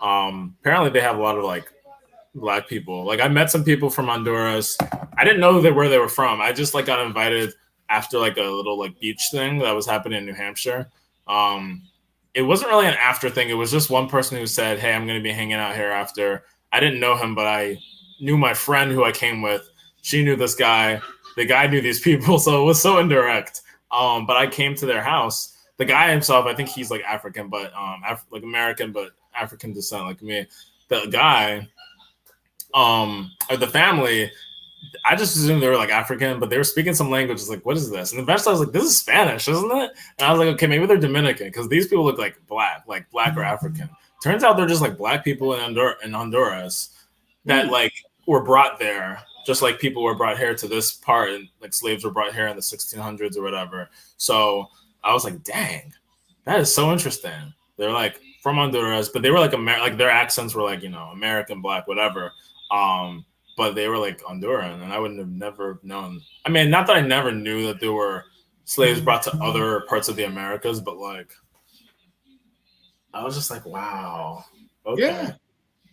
Yeah. Apparently they have a lot of like Black people. Like I met some people from Honduras. I didn't know where they were from. I just like got invited after like a little like beach thing that was happening in New Hampshire. It wasn't really an after thing. It was just one person who said, "Hey, I'm going to be hanging out here after." I didn't know him, but I knew my friend who I came with. She knew this guy. The guy knew these people, so it was so indirect. But I came to their house. The guy himself, I think he's like African, but like American, but African descent, like me. The guy, or the family, I just assumed they were like African, but they were speaking some language. It's like, what is this? And eventually I was like, this is Spanish, isn't it? And I was like, okay, maybe they're Dominican because these people look like black or African. Turns out they're just like Black people in Honduras that like were brought there, just like people were brought here to this part, and like slaves were brought here in the 1600s or whatever. So I was like, dang, that is so interesting. They're like from Honduras, but they were like like their accents were like, American, Black, whatever. But they were like Honduran, and I wouldn't have never known. I mean, not that I never knew that there were slaves brought to other parts of the Americas, but like, I was just like, wow, okay. Yeah.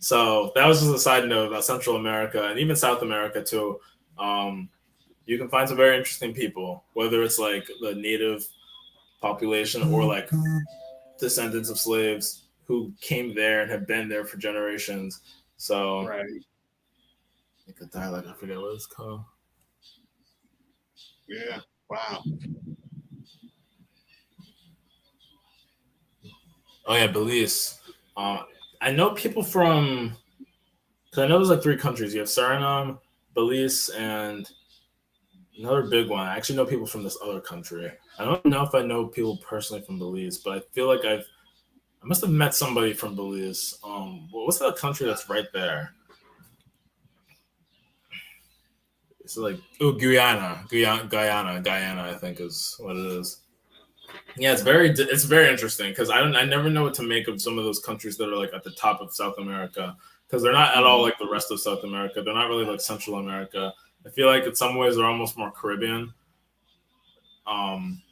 So that was just a side note about Central America and even South America too. You can find some very interesting people, whether it's like the native population or like descendants of slaves who came there and have been there for generations. So. Right. Like a dialect, I forget what it's called. Yeah. Wow. Oh yeah, Belize. I know people from. Cause I know there's like 3 countries. You have Suriname, Belize, and another big one. I actually know people from this other country. I don't know if I know people personally from Belize, but I feel like I must have met somebody from Belize. What's that country that's right there? It's like Guyana, I think is what it is. Yeah, it's very interesting because I never know what to make of some of those countries that are like at the top of South America because they're not at all like the rest of South America. They're not really like Central America. I feel like in some ways they're almost more Caribbean,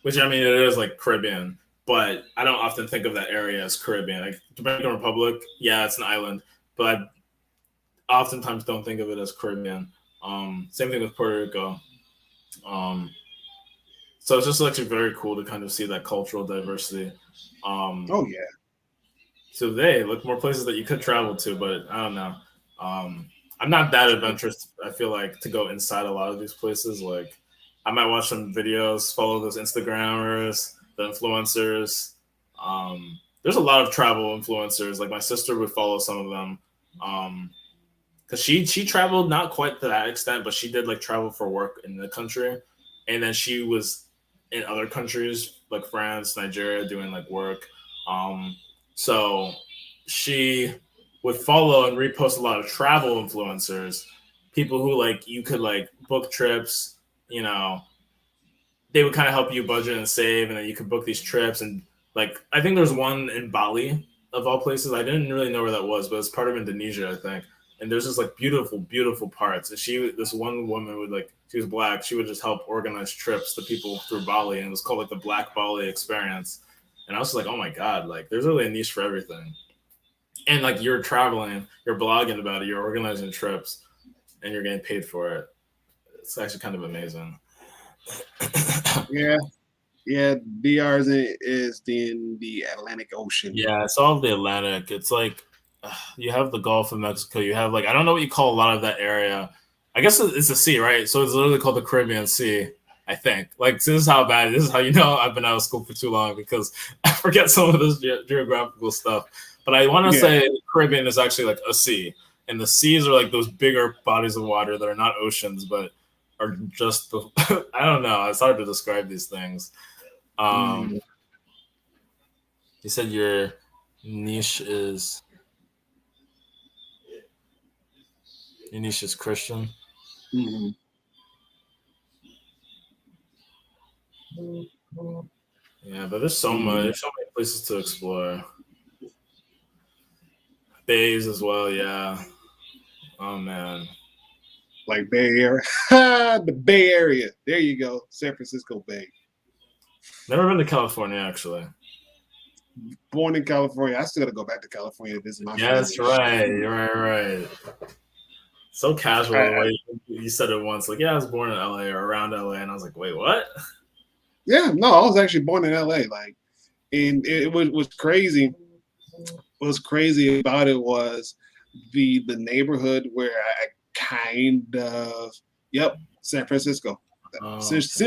which I mean it is like Caribbean, but I don't often think of that area as Caribbean. Like Dominican Republic, yeah, it's an island, but I oftentimes don't think of it as Caribbean. Same thing with Puerto Rico. So it's just actually very cool to kind of see that cultural diversity. Oh yeah. So they look more places that you could travel to, but I don't know. I'm not that adventurous. I feel like to go inside a lot of these places. Like I might watch some videos, follow those Instagrammers, the influencers. There's a lot of travel influencers. Like my sister would follow some of them. Because she traveled not quite to that extent, but she did like travel for work in the country, and then she was in other countries like France, Nigeria, doing like work. Um, so she would follow and repost a lot of travel influencers, people who like you could like book trips, you know, they would kind of help you budget and save, and then you could book these trips. And like, I think there's one in Bali of all places. I didn't really know where that was, but it's part of Indonesia, I think. And there's just like beautiful, beautiful parts. And this one woman would like, she was black. She would just help organize trips to people through Bali, and it was called like the Black Bali Experience. And I was like, oh my god, like there's really a niche for everything. And like you're traveling, you're blogging about it, you're organizing trips, and you're getting paid for it. It's actually kind of amazing. Yeah, yeah. DR is in the Atlantic Ocean. Yeah, it's all of the Atlantic. It's like you have the Gulf of Mexico. You have like I don't know what you call a lot of that area. I guess it's a sea, right? So it's literally called the Caribbean Sea. I think. Like this is how bad. This is how you know I've been out of school for too long because I forget some of this geographical stuff. But I want to Yeah. say the Caribbean is actually like a sea, and the seas are like those bigger bodies of water that are not oceans, but are just the. I don't know. It's hard to describe these things. Um, Mm, you said your niche is your niche is Christian. mm, Yeah, but there's so much. mm. There's so many places to explore. Bays as well. Yeah. Oh man. Like Bay Area, the Bay Area. There you go, San Francisco Bay. Never been to California actually. Born in California, I still got to go back to California to visit my Yes, family. right. You're right. So casual the way you said it once. Like, yeah, I was born in LA or around LA, and I was like, wait, what? Yeah, no, I was actually born in LA. Like, and it was crazy. What was crazy about it was the neighborhood where I kind of, yep, San Francisco. Oh, Since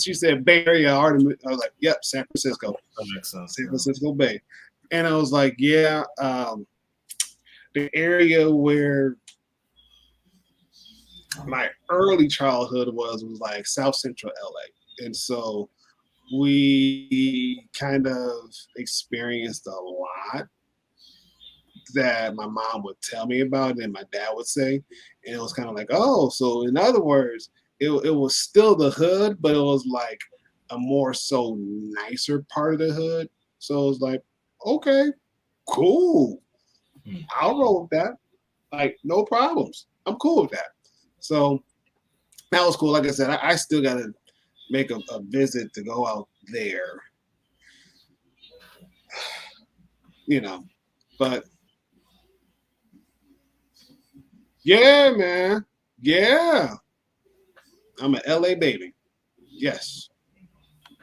you said Bay Area, I was like, yep, San Francisco, that makes sense. San Yeah. Francisco Bay, and I was like, yeah, the area where my early childhood was like South Central LA, and so we kind of experienced a lot that my mom would tell me about and my dad would say. And it was kind of like, oh, so in other words, it was still the hood, but it was like a more so nicer part of the hood. So it was like, okay, cool. Hmm. I'll roll with that. Like, no problems. I'm cool with that. So that was cool. Like I said, I still got to make a visit to go out there, you know. But yeah, man. Yeah. I'm an LA baby. Yes.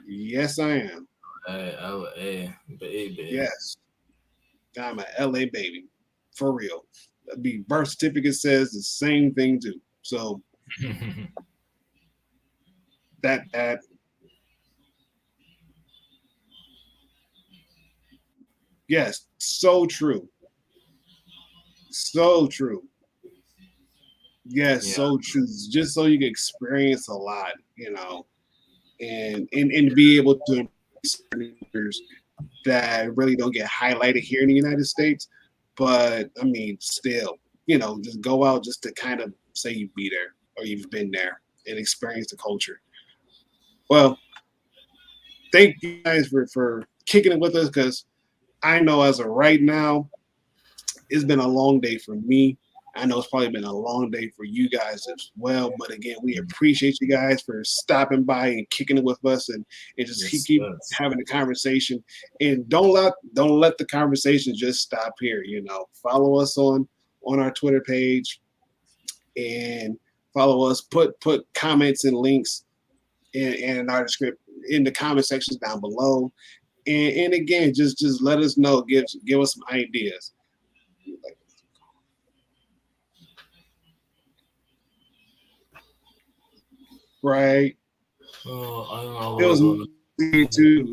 Yes, I am. Hey, LA, baby. Yes. I'm an LA baby. For real. The birth certificate says the same thing too. So that yes, so true. So true. Yes, Yeah. so true. Just so you can experience a lot, you know, and be able to experience that really don't get highlighted here in the United States. But I mean, still, just go out just to kind of say you be there or you've been there and experience the culture. Well, thank you guys for kicking it with us because I know as of right now, it's been a long day for me. I know it's probably been a long day for you guys as well. But again, we appreciate you guys for stopping by and kicking it with us and just Yes, keep yes. having a conversation. And don't let the conversation just stop here. Follow us on our Twitter page and follow us. Put comments and links in our description in the comment sections down below. And again, just let us know. Give us some ideas. Right. Oh, I don't It know was what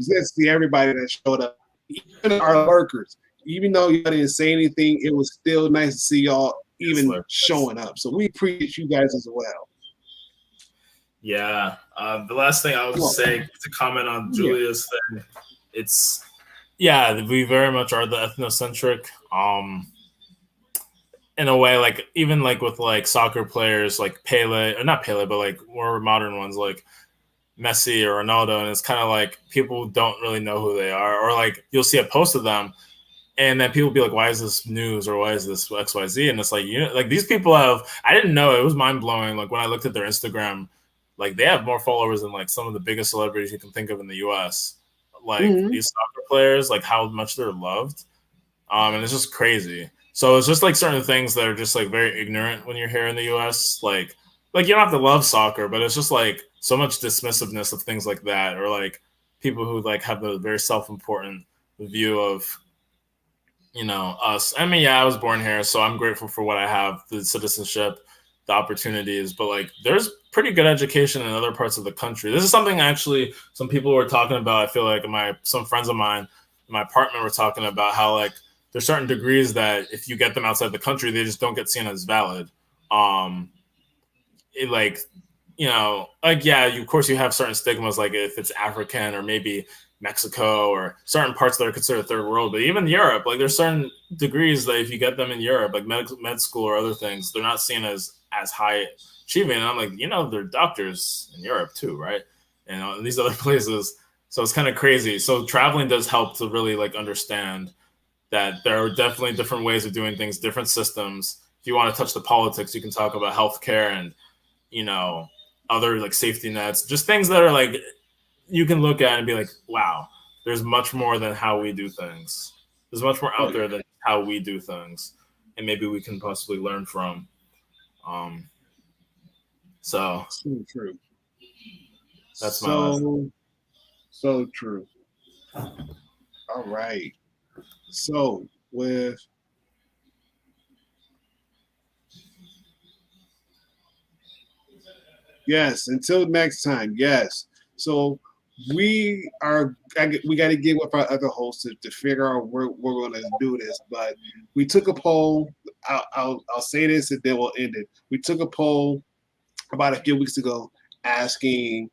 to see everybody that showed up, even our lurkers. even though y'all didn't say anything, it was still nice to see y'all even showing up. So we appreciate you guys as well. Yeah. The last thing I would say to comment on Julia's thing, it's we very much are the ethnocentric. In a way, like even like with like soccer players like Pele, or not Pele, but like more modern ones like Messi or Ronaldo, and it's kind of like people don't really know who they are, or like you'll see a post of them, and then people be like, "Why is this news?" or "Why is this XYZ?" And it's like, you know, like these people have. I didn't know, it was mind blowing. Like when I looked at their Instagram, like they have more followers than like some of the biggest celebrities you can think of in the U.S. Like these soccer players, like how much they're loved, and it's just crazy. So it's just like certain things that are just like very ignorant when you're here in the U.S. Like you don't have to love soccer, but it's just like so much dismissiveness of things like that, or like people who like have a very self-important view of, you know, us. I mean, yeah, I was born here, so I'm grateful for what I have, the citizenship, the opportunities, but like there's pretty good education in other parts of the country. This is something actually some people were talking about. I feel like some friends of mine in my apartment were talking about how like there's certain degrees that if you get them outside the country, they just don't get seen as valid. Like, you know, like, yeah, of course you have certain stigmas, like if it's African or maybe Mexico or certain parts that are considered third world, but even Europe, like there's certain degrees that if you get them in Europe, like med school or other things, they're not seen as high achieving. And I'm like, you know, they're doctors in Europe too, right? And in these other places. So it's kind of crazy. So traveling does help to really like understand that there are definitely different ways of doing things, different systems. If you want to touch the politics, you can talk about healthcare and, you know, other like safety nets, just things that are like you can look at and be like, wow, there's much more than how we do things. There's much more out there than how we do things, and maybe we can possibly learn from. So true. That's so true. All right. So until next time. Yes. So we got to get with our other hosts to figure out where we're going to do this. But we took a poll. I'll say this and then we'll end it. We took a poll about a few weeks ago asking,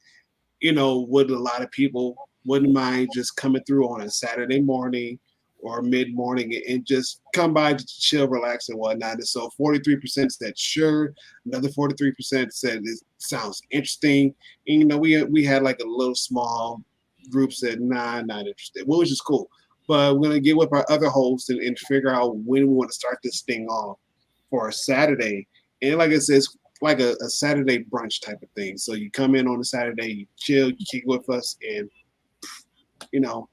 you know, would a lot of people wouldn't mind just coming through on a Saturday morning or mid-morning and just come by to chill, relax, and whatnot. And so 43% said sure. Another 43% said it sounds interesting. And, you know, we had like a little small group said, nah, not interested, which is cool. But we're going to get with our other hosts and figure out when we want to start this thing off for a Saturday. And like I said, it's like a Saturday brunch type of thing. So you come in on a Saturday, you chill, you kick with us, and, you know,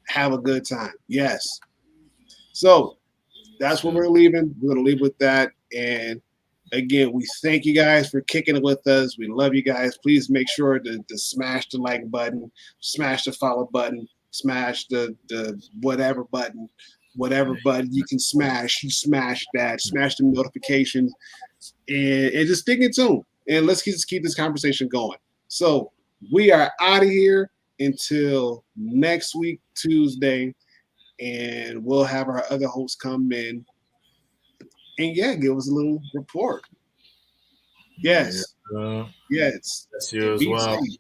have a good time. Yes. So that's what we're leaving. We're going to leave with that. And again, we thank you guys for kicking it with us. We love you guys. Please make sure to smash the like button, smash the follow button, smash the whatever button you can smash. You smash that. Smash the notifications, and just stick in tune. And let's just keep this conversation going. So we are out of here until next week, Tuesday, and we'll have our other hosts come in and give us a little report. Yes. Yes. That's you as well. Safe.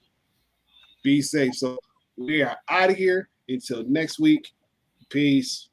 Be safe. So we are out of here until next week. Peace.